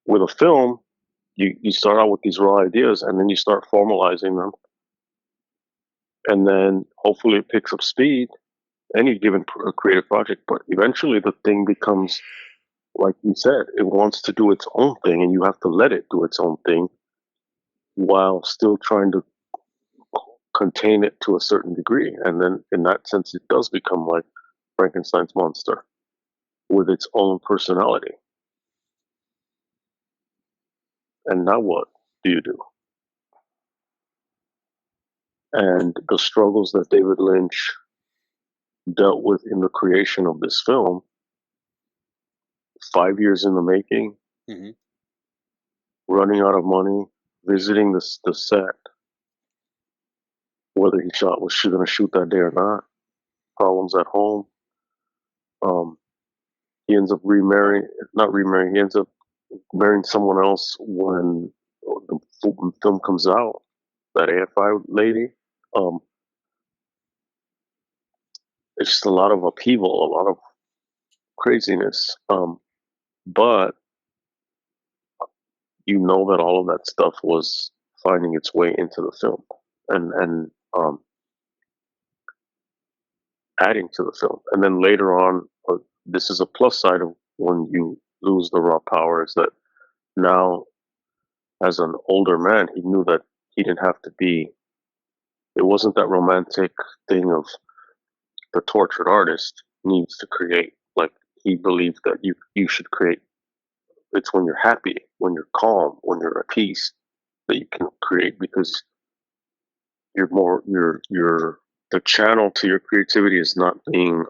with a film, you start out with these raw ideas, and then you start formalizing them, and then hopefully it picks up speed, any given creative project. But eventually the thing becomes, like you said, it wants to do its own thing, and you have to let it do its own thing while still trying to contain it to a certain degree. And then in that sense, it does become like Frankenstein's monster with its own personality. And now what do you do? And the struggles that David Lynch dealt with in the creation of this film, 5 years in the making, Hmm. running out of money, visiting the set, whether he was going to shoot that day or not, problems at home. He ends up not remarrying, he ends up marrying someone else when the film comes out, that AFI lady. Um, it's just a lot of upheaval, a lot of craziness. But you know that all of that stuff was finding its way into the film, and adding to the film. And then later on, this is a plus side of when you lose the raw power, is that now, as an older man, he knew that he didn't have to be. It wasn't that romantic thing of the tortured artist needs to create. Like, he believed that you should create. It's when you're happy, when you're calm, when you're at peace, that you can create, because you're the channel to your creativity is not being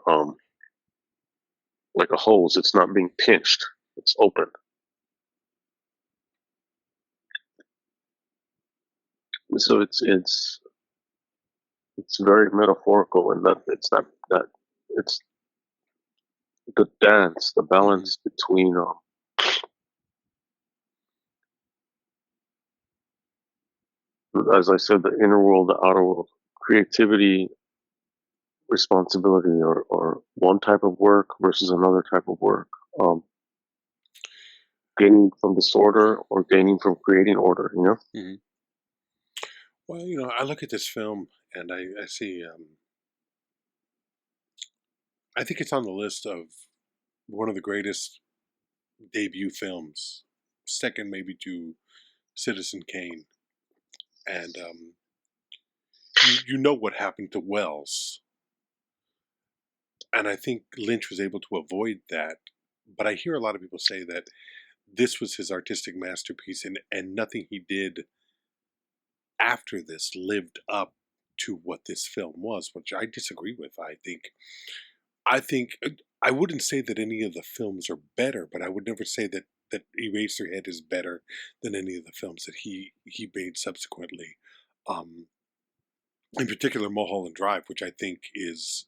like a hose. It's not being pinched. It's open. So it's very metaphorical, and that it's that it's the dance, the Hmm. balance between, as I said, the inner world, the outer world, creativity, responsibility, or one type of work versus another type of work, um, gaining from disorder or gaining from creating order. Hmm. Well, I look at this film and I see, I think it's on the list of one of the greatest debut films, second maybe to Citizen Kane. And you know what happened to Wells, and I think Lynch was able to avoid that. But I hear a lot of people say that this was his artistic masterpiece, and nothing he did after this lived up to what this film was, which I disagree with. I think I wouldn't say that any of the films are better, but I would never say that Eraserhead is better than any of the films that he made subsequently. Um, in particular, Mulholland Drive, which I think is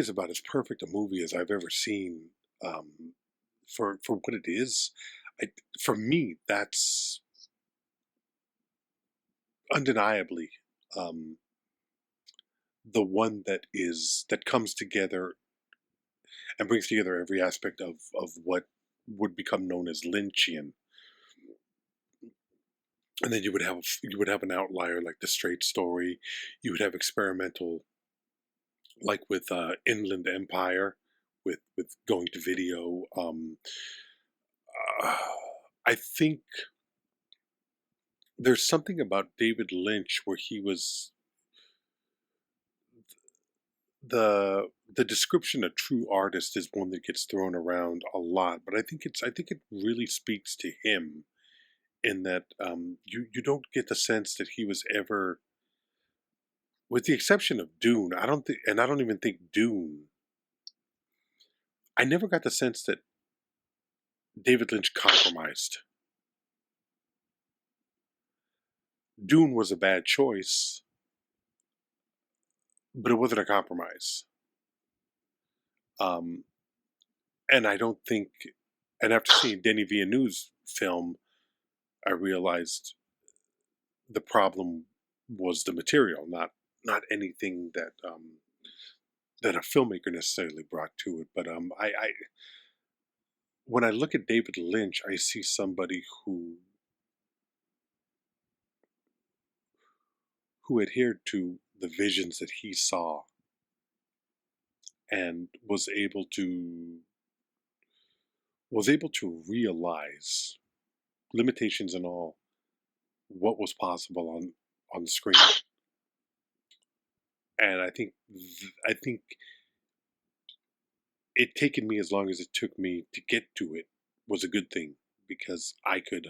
about as perfect a movie as I've ever seen. Um, for what it is, I, for me, that's undeniably um, the one that comes together and brings together every aspect of what would become known as Lynchian. And then you would have an outlier like The Straight Story. You would have experimental like with Inland Empire, with going to video. Uh, I think there's something about David Lynch where he was the description of true artist is one that gets thrown around a lot, but I think it really speaks to him in that you don't get the sense that he was ever, with the exception of Dune. I don't even think Dune. I never got the sense that David Lynch compromised. Dune was a bad choice, but it wasn't a compromise. And I don't think, and after seeing Denis Villeneuve's film, I realized the problem was the material, not anything that a filmmaker necessarily brought to it. But I when I look at David Lynch, I see somebody who adhered to the visions that he saw and was able to realize, limitations and all, what was possible on screen. And I think it taken me as long as it took me to get to it was a good thing, because I could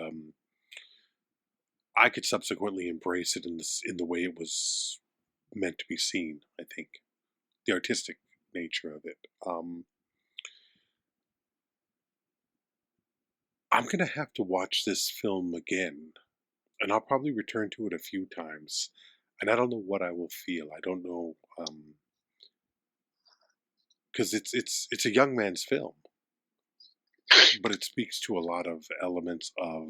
subsequently embrace it in the way it was meant to be seen. I think the artistic nature of it. I'm gonna have to watch this film again, and I'll probably return to it a few times. And I don't know what I will feel. I don't know, because it's a young man's film, but it speaks to a lot of elements of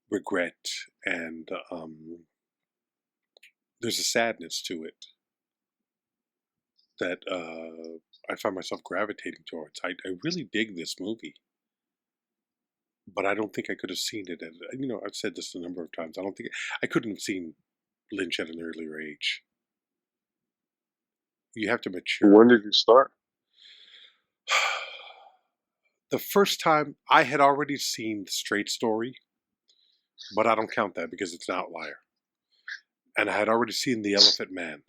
regret, and there's a sadness to it that I find myself gravitating towards. I really dig this movie, but I don't think I could have seen it. And I've said this a number of times. I don't think I couldn't have seen Lynch at an earlier age. You have to mature. When did you start? The first time I had already seen The Straight Story, but I don't count that because it's an outlier. And I had already seen The Elephant Man,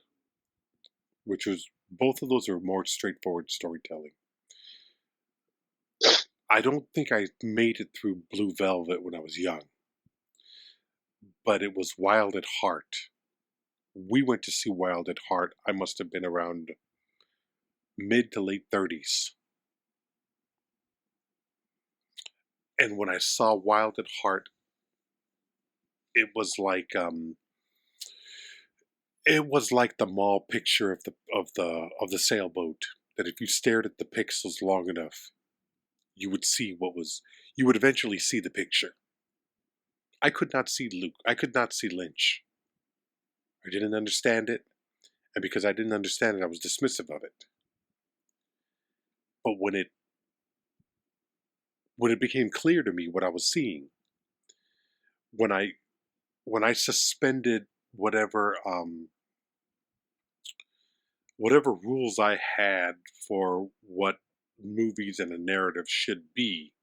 which was, both of those are more straightforward storytelling. I don't think I made it through Blue Velvet when I was young, but it was Wild at Heart. We went to see Wild at Heart. I must have been around mid to late 30s. And when I saw Wild at Heart, it was like the mall picture of the sailboat, that if you stared at the pixels long enough, you would eventually see the picture. I could not see Luke. I could not see Lynch. I didn't understand it, and because I didn't understand it, I was dismissive of it. But when it became clear to me what I was seeing, when I suspended whatever rules I had for what movies and a narrative should be,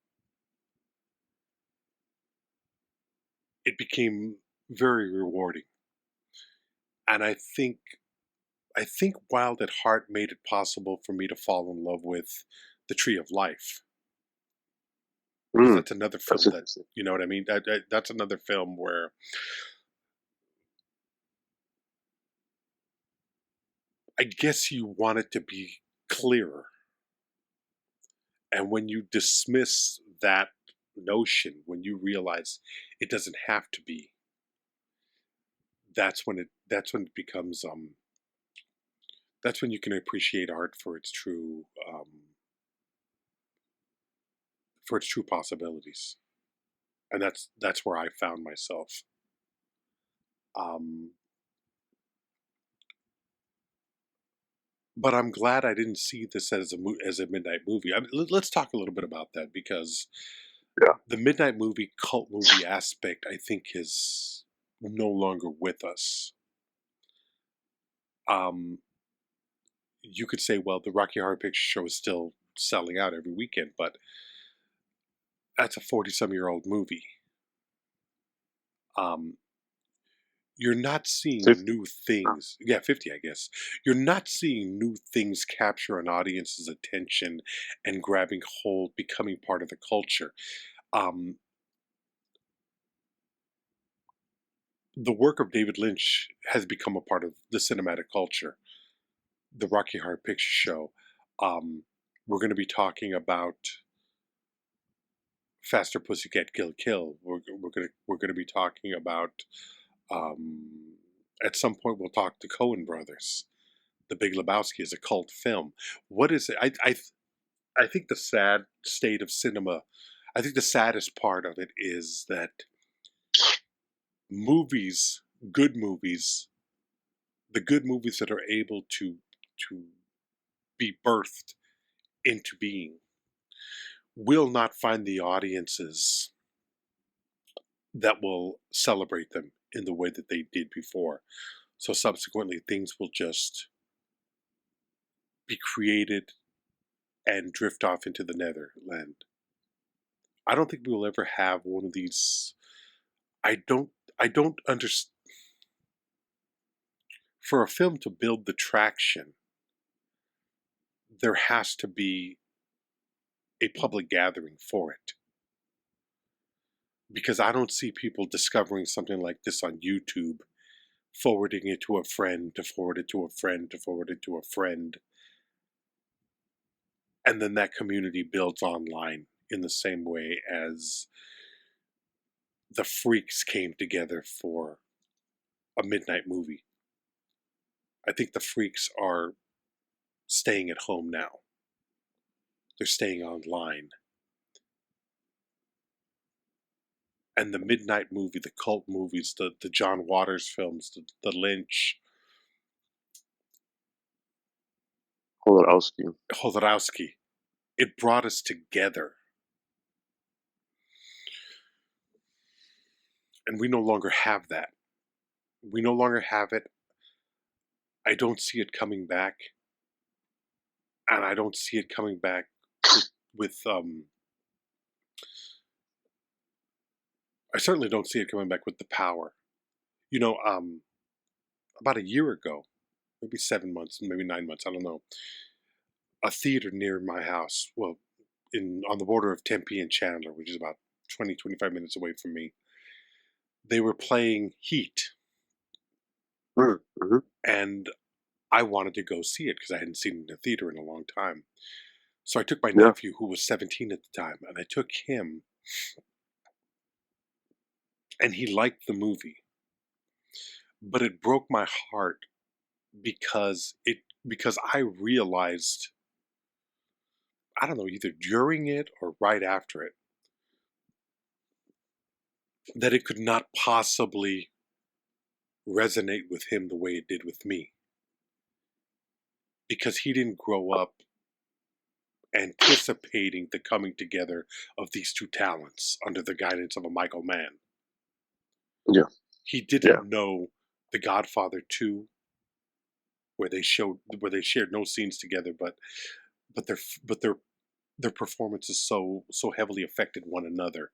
it became very rewarding. And I think Wild at Heart made it possible for me to fall in love with The Tree of Life. Because that's another film That's interesting. you know what I mean? That's another film where I guess you want it to be clearer. And when you dismiss that notion, when you realize it doesn't have to be, that's when you can appreciate art for its true possibilities. And that's where I found myself. But I'm glad I didn't see this as a midnight movie. I mean, let's talk a little bit about that, because Yeah. the midnight movie, cult movie aspect, I think, is no longer with us. You could say, well, the Rocky Horror Picture Show is still selling out every weekend, but that's a 40-some-year-old movie. You're not seeing 50. new things. Yeah, 50, I guess. You're not seeing new things capture an audience's attention and grabbing hold, becoming part of the culture. The work of David Lynch has become a part of the cinematic culture. The Rocky Horror Picture Show. We're going to be talking about Faster Pussycat Kill Kill. We're going to be talking about At some point, we'll talk to Coen Brothers. The Big Lebowski is a cult film. What is it? I think the sad state of cinema, I think the saddest part of it is that movies, good movies, the good movies that are able to be birthed into being, will not find the audiences that will celebrate them in the way that they did before. So subsequently, things will just be created and drift off into the netherland. I don't think we will ever have one of these. I don't understand. For a film to build the traction, there has to be a public gathering for it. Because I don't see people discovering something like this on YouTube, forwarding it to a friend, to forward it to a friend, to forward it to a friend. And then that community builds online in the same way as the freaks came together for a midnight movie. I think the freaks are staying at home now. They're staying online. And the midnight movie, the cult movies, the John Waters films, the Lynch, Jodorowsky, it brought us together. And we no longer have that. We no longer have it. I don't see it coming back. And I don't see it coming back with I certainly don't see it coming back with the power. You know, about a year ago, maybe 7 months, maybe 9 months, I don't know, a theater near my house, well, on the border of Tempe and Chandler, which is about 25 minutes away from me, they were playing Heat. Mm-hmm. And I wanted to go see it because I hadn't seen it in a theater in a long time. So I took my nephew, who was 17 at the time, and I took him, and he liked the movie. But it broke my heart because I realized, I don't know, either during it or right after it, that it could not possibly resonate with him the way it did with me. Because he didn't grow up anticipating the coming together of these two talents under the guidance of a Michael Mann. Yeah. He didn't know The Godfather 2, where they shared no scenes together, but their performances so heavily affected one another.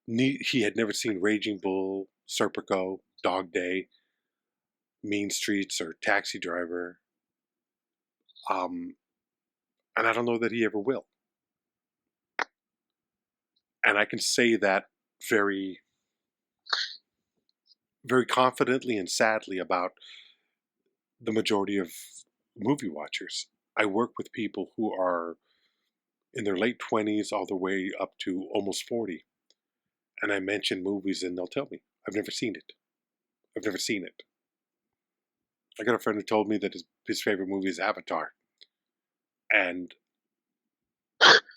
He had never seen Raging Bull, Serpico, Dog Day, Mean Streets, or Taxi Driver. And I don't know that he ever will. And I can say that very, very confidently and sadly about the majority of movie watchers. I work with people who are in their late 20s all the way up to almost 40. And I mention movies and they'll tell me, I've never seen it. I've never seen it. I got a friend who told me that his favorite movie is Avatar. And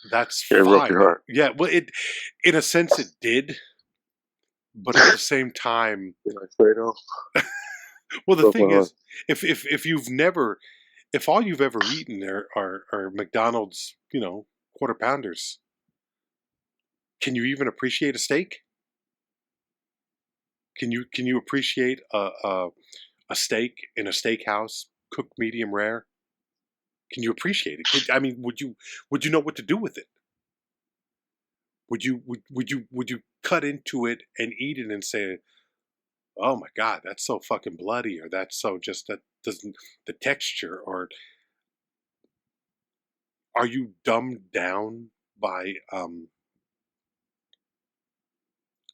that's It fine. broke your heart. Yeah, well, in a sense it did. But at the same time, well, the thing is, if all you've ever eaten are McDonald's, quarter pounders, can you even appreciate a steak? Can you appreciate a steak in a steakhouse cooked medium rare? Can you appreciate it? I mean, would you know what to do with it? Would you cut into it and eat it and say, "Oh my God, that's so fucking bloody," or "That's so just that doesn't the texture," or are you dumbed down by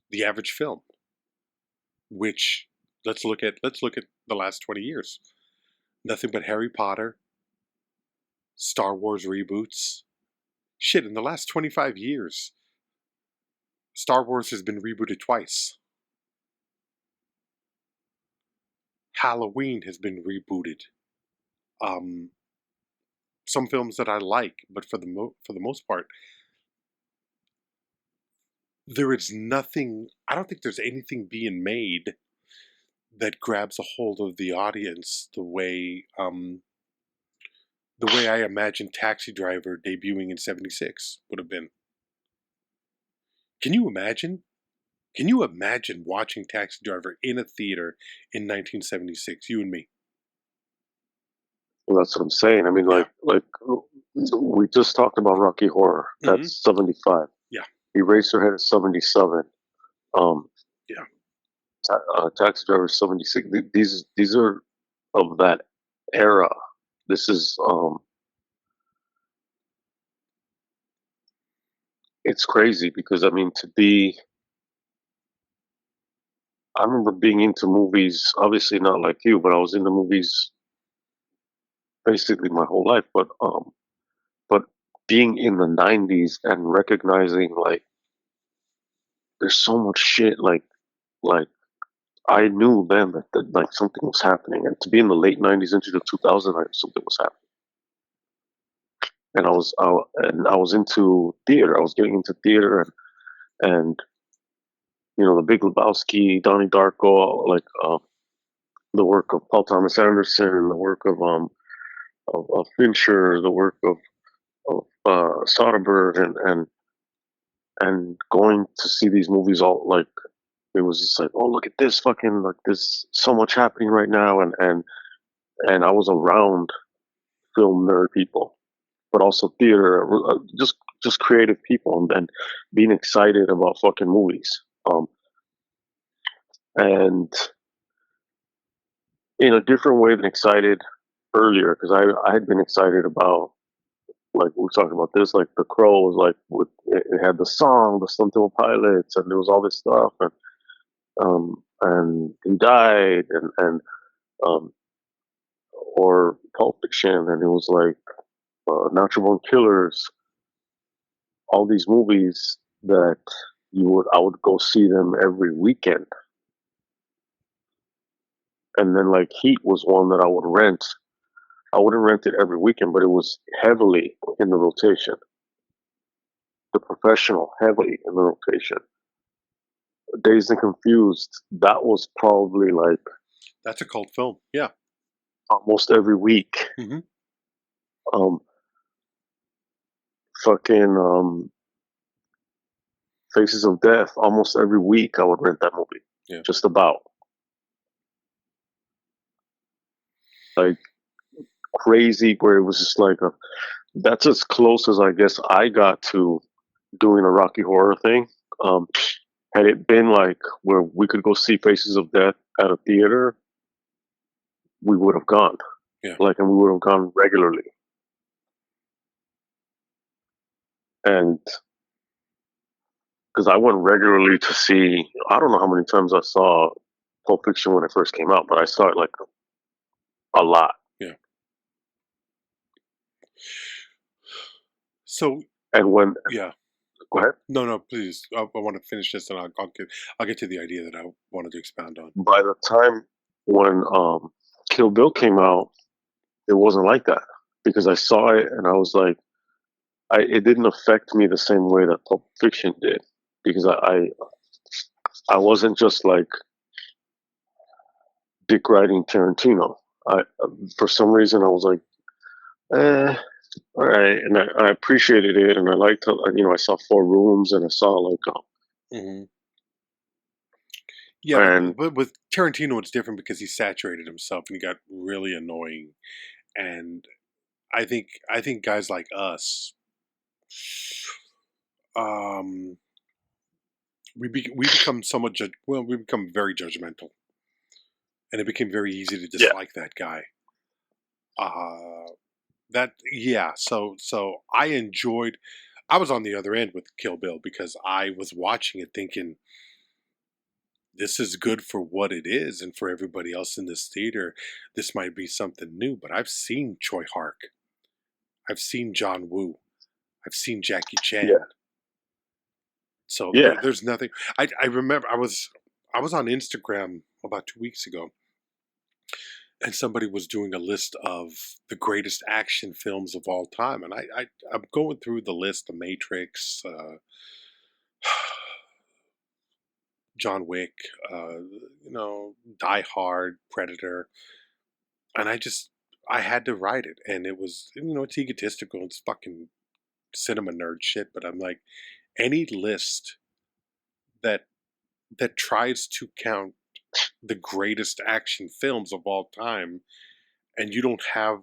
the average film? Which let's look at the last 20 years. Nothing but Harry Potter, Star Wars reboots. Shit, in the last 25 years, Star Wars has been rebooted twice. Halloween has been rebooted. Some films that I like, but for the most part, there is nothing. I don't think there's anything being made that grabs a hold of the audience the way I imagine Taxi Driver debuting in '76 would have been. Can you imagine? Can you imagine watching Taxi Driver in a theater in 1976? You and me. Well, that's what I'm saying. I mean, Yeah. like we just talked about Rocky Horror. That's 75. Yeah. Eraserhead is 77. Um, Yeah. Taxi Driver is 76. These are of that era. This is it's crazy because I mean I remember being into movies. Obviously not like you, but I was into movies basically my whole life. But being in the '90s and recognizing like there's so much shit like I knew then that like something was happening, and to be in the late '90s into the 2000s, I knew something was happening. And I was into theater. I was getting into theater, and you know, The Big Lebowski, Donnie Darko, like the work of Paul Thomas Anderson, the work of Fincher, the work of Soderbergh, and going to see these movies all like it was just like, oh, look at this fucking like there's so much happening right now, and I was around film nerd people, but also theater, just creative people, and being excited about fucking movies. And in a different way than excited earlier, because I had been excited about like we were talking about this, like The Crow was like it had the song, the Stone Temple Pilots, and there was all this stuff, and he died, and um, or Pulp Fiction, and it was like Natural Born Killers, all these movies that I would go see them every weekend, and then like Heat was one that I would rent. I wouldn't rent it every weekend, but it was heavily in the rotation. The Professional, heavily in the rotation. Dazed and Confused, that was probably like That's a cult film. Yeah. almost every week. Mm-hmm. Um, fucking Faces of Death, almost every week I would rent that movie. Yeah. Just about. Like crazy, where it was just like that's as close as I guess I got to doing a Rocky Horror thing. Had it been like where we could go see Faces of Death at a theater, we would have gone. Yeah. Like, and we would have gone regularly. And because I went regularly to see, I don't know how many times I saw Pulp Fiction when it first came out, but I saw it like a lot. Yeah. So. And when, Yeah. go ahead. No, please. I want to finish this, and I'll get to the idea that I wanted to expound on. By the time when Kill Bill came out, it wasn't like that because I saw it and I was like, it didn't affect me the same way that Pulp Fiction did because I wasn't just like dick riding Tarantino. For some reason I was like, all right, and I appreciated it, and I liked how, you know, I saw Four Rooms, and I saw like Mm-hmm. Yeah, and but with Tarantino, it's different because he saturated himself and he got really annoying. And I think guys like us, um, we become somewhat we become very judgmental, and it became very easy to yeah, dislike that guy. That yeah, so I enjoyed. I was on the other end with Kill Bill because I was watching it thinking, this is good for what it is, and for everybody else in this theater, this might be something new. But I've seen Choi Hark, I've seen John Woo, I've seen Jackie Chan. yeah, So yeah, there's nothing. I remember I was on Instagram about 2 weeks ago, and somebody was doing a list of the greatest action films of all time, and I'm going through the list: The Matrix, John Wick, Die Hard, Predator, and I had to write it, and it was, it's egotistical, it's fucking cinema nerd shit, but I'm like, any list that tries to count the greatest action films of all time, and you don't have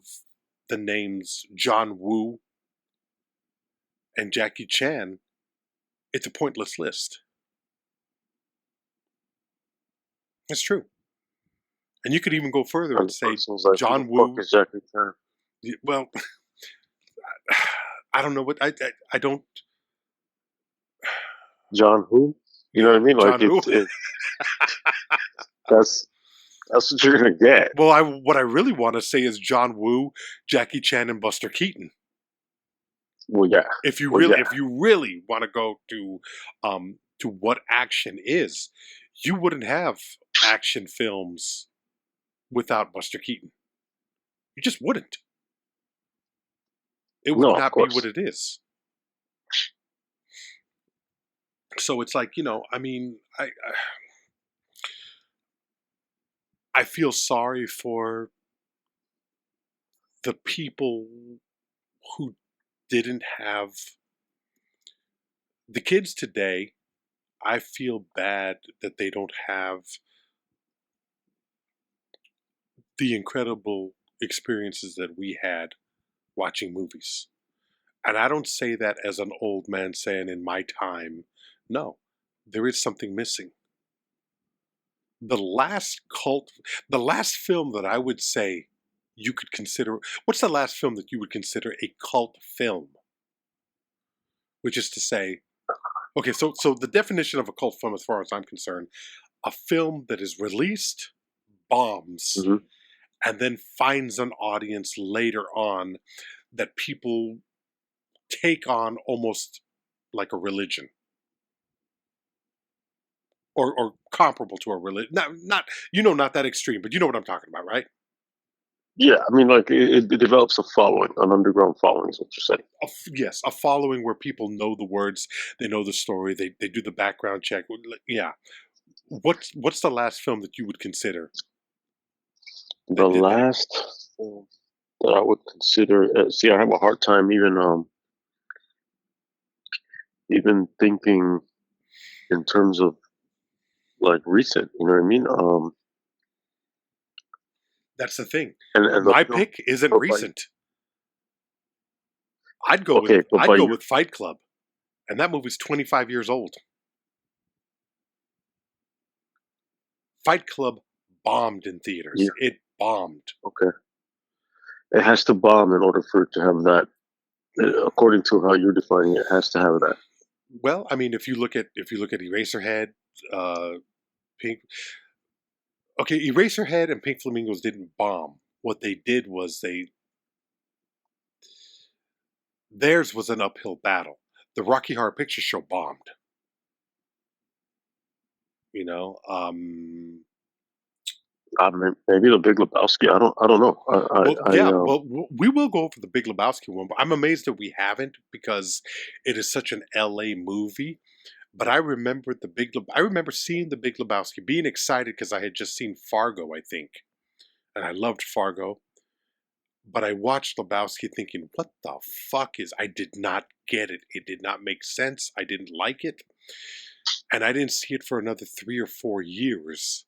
the names John Woo and Jackie Chan, it's a pointless list. It's true. And you could even go further and say like, John Woo. Woo. Is Jackie Chan? Well, I don't know what I don't. John who? You know what I mean? Like John Woo. That's what you're gonna get. Well, what I really want to say is John Woo, Jackie Chan, and Buster Keaton. Well, yeah. If you really want to go to what action is, you wouldn't have action films without Buster Keaton. You just wouldn't. It would not be what it is. So it's like, I mean, I feel sorry for the people who didn't have the kids today. I feel bad that they don't have the incredible experiences that we had watching movies. And I don't say that as an old man saying in my time. No, there is something missing. The last film that I would say you could consider, what's the last film that you would consider a cult film? Which is to say, okay, so the definition of a cult film, as far as I'm concerned, a film that is released, bombs, and then finds an audience later on that people take on almost like a religion. Or comparable to a religion. Not that extreme, but you know what I'm talking about, right? Yeah, I mean, like, it develops a following, an underground following is what you're saying. Yes, a following where people know the words, they know the story, they do the background check. Yeah. What's the last film that you would consider? The last film that I would consider, see, I have a hard time even thinking in terms of like recent, you know what I mean? That's the thing. And my pick isn't recent. I'd go with Fight Club, and that movie's 25 years old. Fight Club bombed in theaters. Yeah. It bombed. Okay. It has to bomb in order for it to have that. According to how you're defining it, it has to have that. Well, I mean, if you look at Eraserhead, Pink. Okay, Eraserhead and Pink Flamingos didn't bomb. What they did was theirs was an uphill battle. The Rocky Horror Picture Show bombed. Maybe The Big Lebowski. I don't know. We will go over The Big Lebowski one, but I'm amazed that we haven't, because it is such an LA movie. But I remember seeing The Big Lebowski, being excited because I had just seen Fargo, I think, and I loved Fargo. But I watched Lebowski thinking, what the fuck I did not get it. It did not make sense. I didn't like it. And I didn't see it for another 3 or 4 years.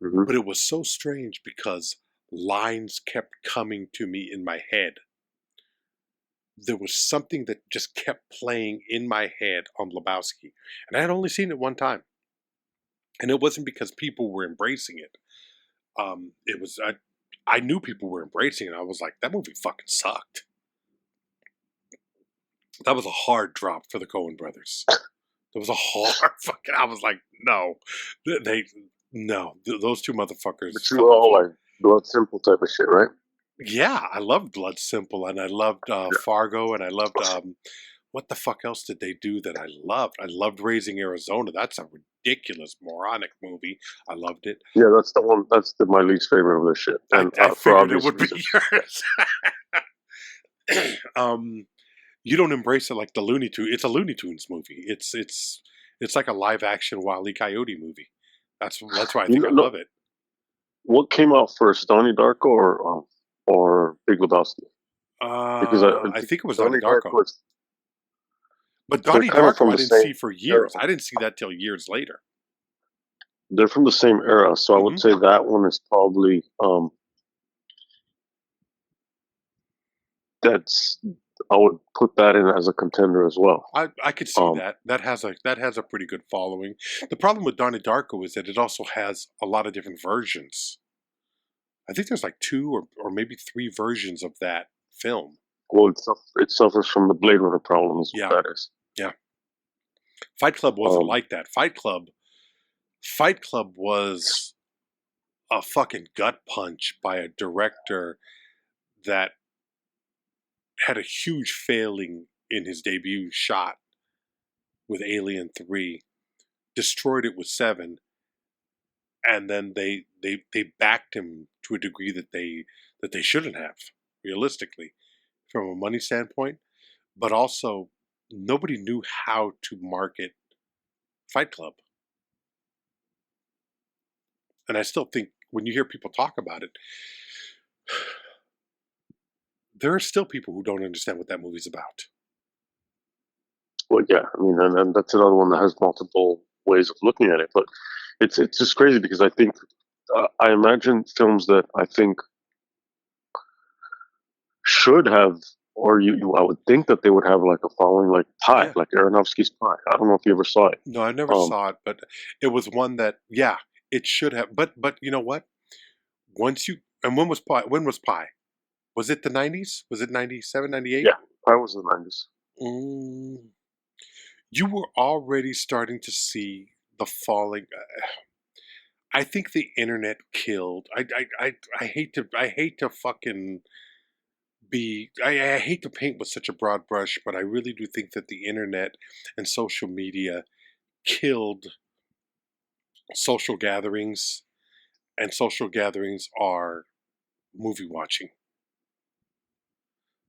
Mm-hmm. But it was so strange because lines kept coming to me in my head. There was something that just kept playing in my head on Lebowski. And I had only seen it one time. And it wasn't because people were embracing it. It was, I knew people were embracing it. I was like, that movie fucking sucked. That was a hard drop for the Coen brothers. It was a hard fucking, I was like, no. Those two motherfuckers. But you all like Blood Simple type of shit, right? Yeah, I loved Blood Simple, and I loved Fargo, and I loved what the fuck else did they do that I loved? I loved Raising Arizona. That's a ridiculous, moronic movie. I loved it. Yeah, that's the one. That's my least favorite of this shit, and I for figured it obvious would be reasons. yours. You don't embrace it like the Looney Tunes. It's a Looney Tunes movie. It's like a live action Wile E. Coyote movie. That's why I You think know, I no, love it. what came out first, Donnie Darko or Big Lebowski? Because I I think it was Donnie Donnie Darko, Darko is but they're Donnie kind of Darko from I the didn't see same for era. years. I didn't see that till years later. They're from the same era, so I would Hmm. say that one is probably that's I would put that in as a contender as well. I could see Um, that. That has a pretty good following. The problem with Donnie Darko is that it also has a lot of different versions. I think there's like two or maybe three versions of that film. well, it suffers from the Blade Runner problem, is Yeah, what that is. yeah. Fight Club wasn't Um, like that. Fight Club was a fucking gut punch by a director that had a huge failing in his debut shot with Alien 3, destroyed it with 7, and then they backed him to a degree that they shouldn't have, realistically, from a money standpoint, but also nobody knew how to market Fight Club. And I still think when you hear people talk about it, there are still people who don't understand what that movie's about. well, yeah, I mean, and that's another one that has multiple ways of looking at it, but it's just crazy because I think I imagine films that I think should have, or I would think that they would have like a following, like Pi, Yeah. like Aronofsky's Pi. I don't know if you ever saw it. No, I never Um, saw it, but it was one that, yeah, it should have. But you know what? Once you and when was Pi? When was Pi? Was it the 90s? Was it 97, 98? yeah, Pi was in the 90s. Mm, you were already starting to see the falling. I think the internet killed. I hate to fucking be. I hate to paint with such a broad brush, but I really do think that the internet and social media killed social gatherings, and social gatherings are movie watching.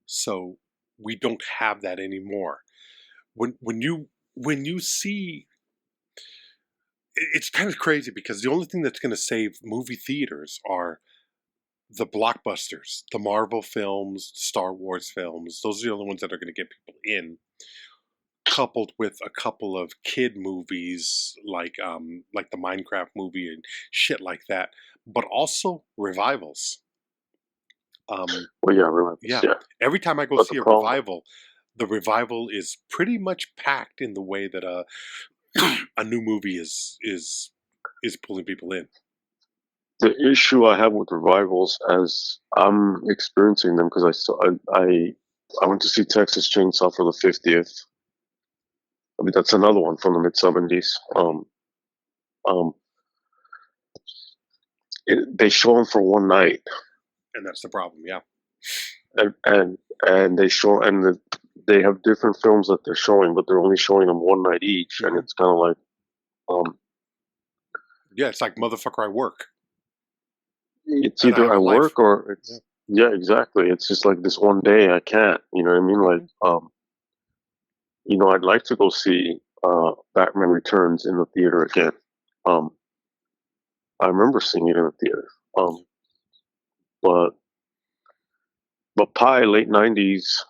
So we don't have that anymore. When you see, it's kind of crazy because the only thing that's going to save movie theaters are the blockbusters, the Marvel films, Star Wars films. Those are the only ones that are going to get people in. Coupled with a couple of kid movies like the Minecraft movie and shit like that, but also revivals. Well, yeah, remember, Yeah, yeah. every time I go But the see a problem, revival, the revival is pretty much packed in the way that a new movie is pulling people in. the issue I have with revivals, as I'm experiencing them, because I went to see Texas Chainsaw for the 50th. I mean, that's another one from the mid 70s. Um, they show them for one night, And that's the problem. Yeah. and they show they have different films that they're showing, but they're only showing them one night each, and Hmm. it's kind of like, um, Yeah, it's like motherfucker, I work it's and I either have I a life. work or Yeah. it's yeah, exactly. It's just like this one day I can't, you know what I mean? Like, Hmm. I'd like to go see Batman Returns in the theater again. Um, I remember seeing it in the theater. Um, but Pi late '90s,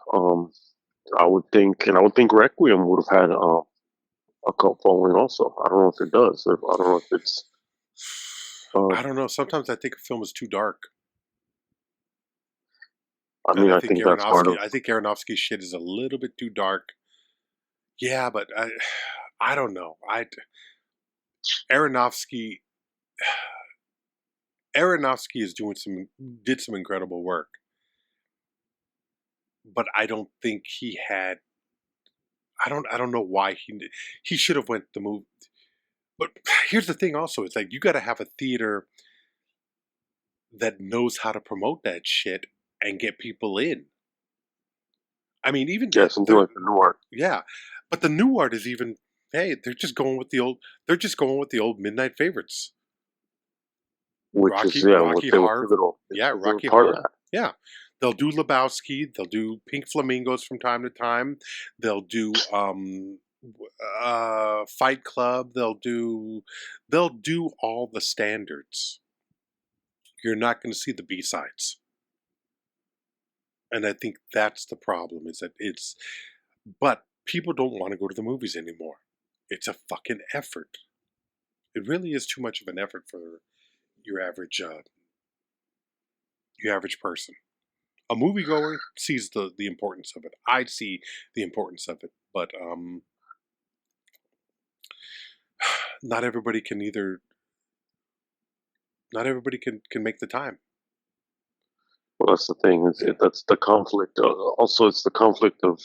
I would think Requiem would have had a cult following also. I don't know if it does. I don't know if it's. I Um, don't know. Sometimes I think a film is too dark, I and mean, I think that's part of. I think Aronofsky's shit is a little bit too dark. Yeah, but I don't know. I Aronofsky Aronofsky is doing did some incredible work, but I don't think he had. I don't know why he should have went the move. But here's the thing. Also, it's like you got to have a theater that knows how to promote that shit and get people in. I mean, even Yeah, something there, like the noir. yeah. But the new art is even. Hey, they're just going with the old. They're just going with the old midnight favorites. which is what Rocky they were Horror. pivotal. Yeah, They were Rocky part of Horror. that. Yeah, they'll do Lebowski. They'll do Pink Flamingos from time to time. They'll do Fight Club. They'll do all the standards. You're not going to see the B sides, and I think that's the problem. Is that but people don't want to go to the movies anymore. It's a fucking effort. It really is too much of an effort for your average uh, your average person. A moviegoer sees the importance of it. I see the importance of it, but not everybody can either. Not everybody can make the time. Well, that's the thing. Yeah. That's the conflict. Also, it's the conflict of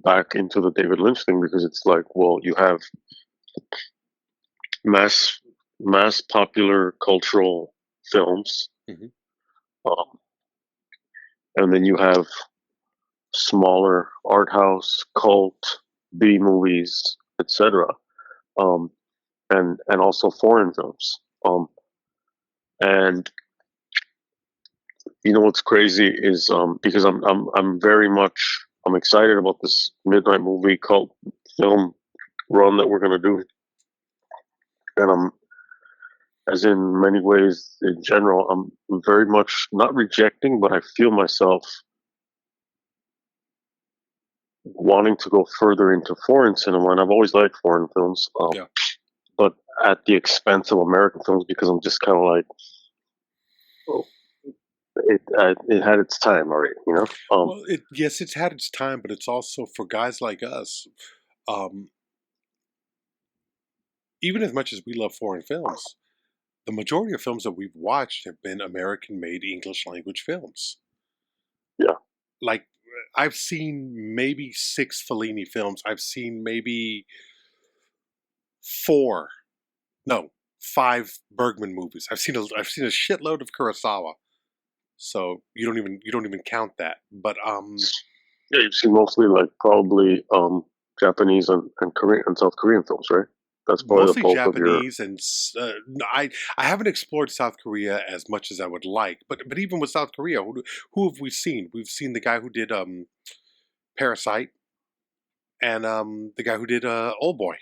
back into the David Lynch thing because it's like, well, you have mass mass popular cultural films, Hmm. um, and then you have smaller art house, cult, B movies, etc. Um, and also foreign films. And you know what's crazy is because I'm very much I'm excited about this midnight movie cult film run that we're gonna do, and I'm as in many ways in general I'm very much not rejecting, but I feel myself wanting to go further into foreign cinema, and I've always liked foreign films, Yeah. but at the expense of American films because I'm just kind of like, oh, it had its time already, you know. Well, yes, it's had its time, but it's also for guys like us. Um, Even as much as we love foreign films, the majority of films that we've watched have been American-made English language films. Yeah, Like I've seen maybe 6 Fellini films. I've seen maybe four, no, 5 Bergman movies. I've seen a shitload of Kurosawa. So you don't even count that. But yeah, you've seen mostly like probably Japanese and Korean and South Korean films, right? That's probably the mostly bulk of your. Japanese and I haven't explored South Korea as much as I would like. But even with South Korea, who have we seen? We've seen the guy who did Parasite and the guy who did Old Boy.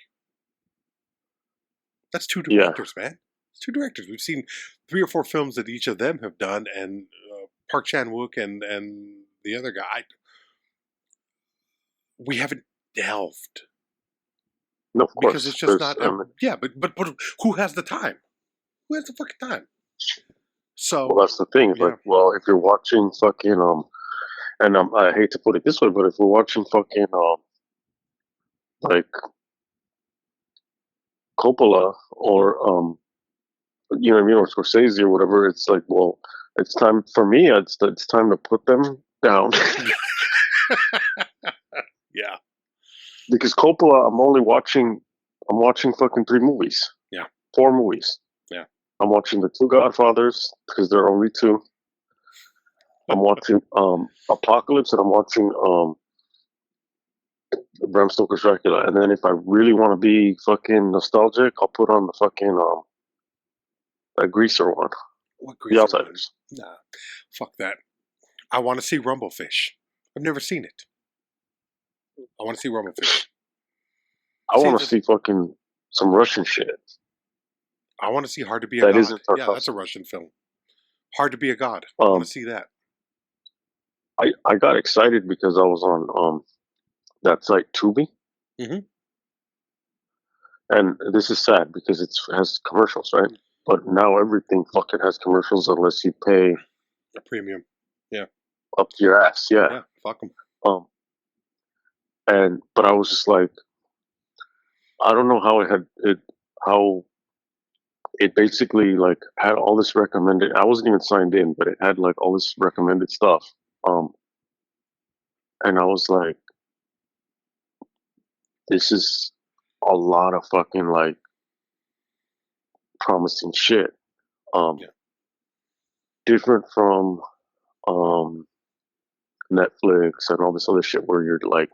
That's two Yeah, directors, man. It's two directors. We've seen 3 or 4 films that each of them have done, and Park Chan Wook and the other guy. We haven't delved no, of because course. it's just There's not. Yeah, but who has the time? Who has the fucking time? well, So that's the thing. It's like, yeah, well, if you're watching fucking and I hate to put it this way, but if we're watching fucking like Coppola or you know what I mean, or Scorsese or whatever, it's like, well, it's time for me. It's time to put them down yeah, because Coppola, I'm watching fucking 3 movies, yeah, 4 movies. yeah. I'm watching the 2 Godfathers because there are only 2. I'm watching Apocalypse and I'm watching Bram Stoker's Dracula. And then if I really want to be fucking nostalgic, I'll put on the fucking a Greaser one, What The greaser one? Outsiders. Nah, fuck that. I want to see Rumblefish. I've never seen it. I want to see Rumblefish. I See, want to see fucking some Russian shit I want to see Hard to Be a that God. isn't Yeah, that's a Tarkovsky. Russian film. Hard to Be a God. I want to Um, see that. I got excited because I was on that site Tubi, Hmm. and this is sad because it has commercials, right? But now everything fucking has commercials unless you pay A premium. Yeah, up to your ass. Yeah. yeah. Fuck them. Um, and but I was just like, I don't know how how it basically like had all this recommended. I wasn't even signed in, but it had like all this recommended stuff. Um, and I was like, this is a lot of fucking like promising shit. Um, Yeah. different from um Netflix and all this other shit where you're like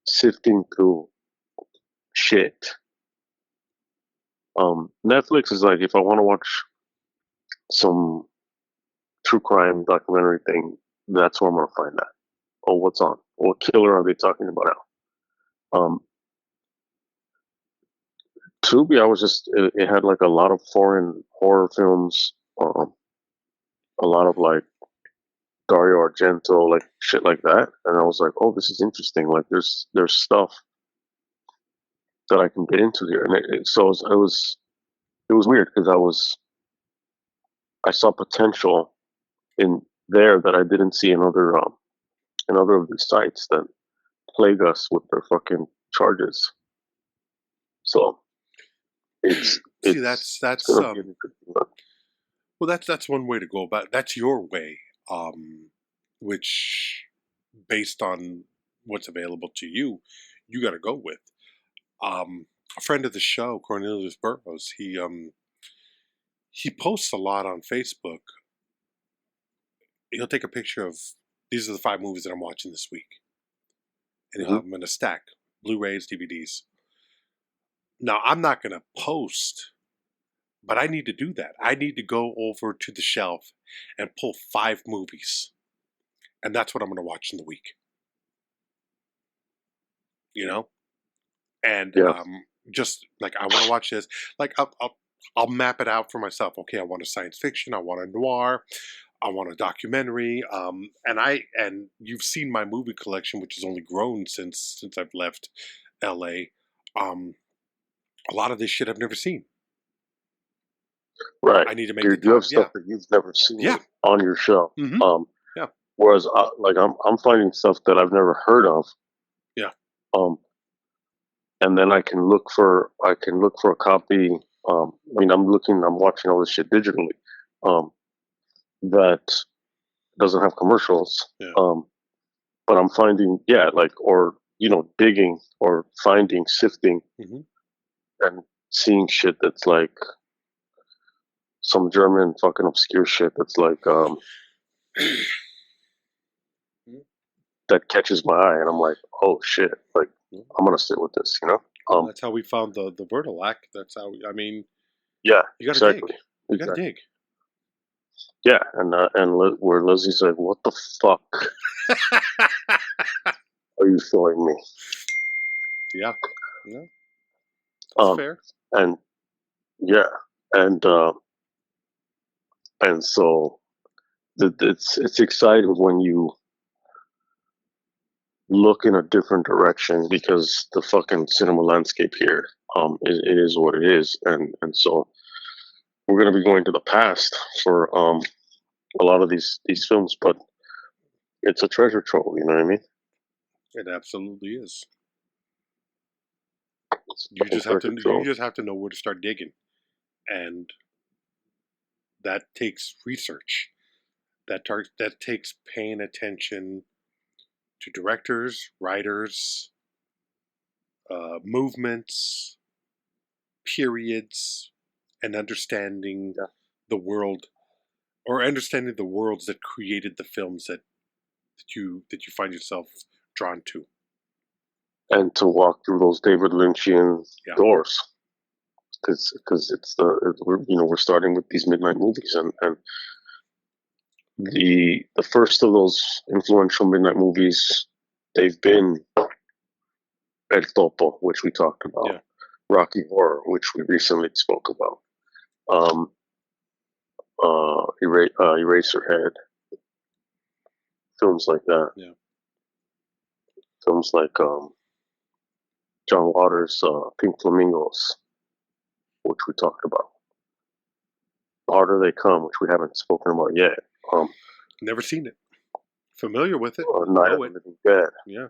sifting through shit. Netflix is like, if I want to watch some true crime documentary thing, that's where I'm gonna find that. Oh, what's on? What killer are they talking about now? Tubi, I was just it had like a lot of foreign horror films, a lot of like Dario Argento, like shit like that, and I was like, oh, this is interesting. Like, there's stuff that I can get into here, and it was weird because I saw potential in there that I didn't see in other of these sites that plague us with their fucking charges. So it's See, it's gonna be an interesting one. well, that's one way to go about it. That's your way, which, based on what's available to you, you got to go with. A friend of the show, Cornelius Burrows, he posts a lot on Facebook. He'll take a picture of, these are the 5 movies that I'm watching this week, and he'll have them in a stack, Blu-rays, DVDs. Now, I'm not going to post, but I need to do that. I need to go over to the shelf and pull 5 movies, and that's what I'm going to watch in the week. You know, and Yeah. just like, I want to watch this. Like, I'll map it out for myself. Okay, I want a science fiction. I want a noir. I want a documentary. And you've seen my movie collection, which has only grown since I've left LA. A lot of this shit I've never seen. Right. I need to make the You have time. stuff that you've never seen Yeah. on your shelf. Mm-hmm. Yeah. Whereas, like, I'm finding stuff that I've never heard of. Yeah. And then I can look for a copy. I mean, I'm watching all this shit digitally. That doesn't have commercials. Yeah. But I'm finding, like, or digging or finding, sifting, and seeing shit that's like some German fucking obscure shit that's like that catches my eye, and I'm like, oh shit, like, I'm gonna sit with this, That's how we found the Vertilac. That's how I mean. Yeah, you gotta exactly. dig. You gotta dig. Yeah, and where Lizzie's like, what the fuck are you showing me? Yeah. That's fair. And yeah, and so it's exciting when you look in a different direction, because the fucking cinema landscape here, it is what it is, and so we're gonna be going to the past for a lot of these films, but it's a treasure trove. You know what I mean? It absolutely is. It's You just have to. trove. You just have to know where to start digging, and that takes research. That takes paying attention to directors, writers, movements, periods, and understanding the world, or understanding the worlds that created the films that you find yourself drawn to. And to walk through those David Lynchian doors, because we're starting with these midnight movies, and the first of those influential midnight movies, they've been El Topo, which we talked about, Rocky Horror, which we recently spoke about, Eraserhead, films like that, films like John Waters' Pink Flamingos, which we talked about, Harder They Come, which we haven't spoken about yet. Never seen it. Familiar with it. Night of the Living Dead. Yeah.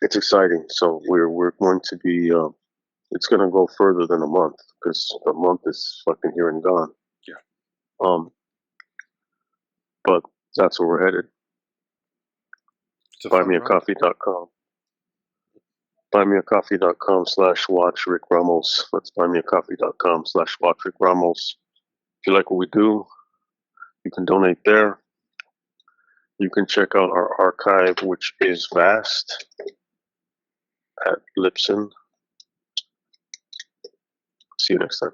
It's exciting. So we're going to be. It's going to go further than a month, because a month is fucking here and gone. Yeah. But that's where we're headed. BuyMeACoffee.com. BuyMeACoffee.com/WatchRickRamos. That's BuyMeACoffee.com/WatchRickRamos. If you like what we do, you can donate there. You can check out our archive, which is vast, at Libsyn. See you next time.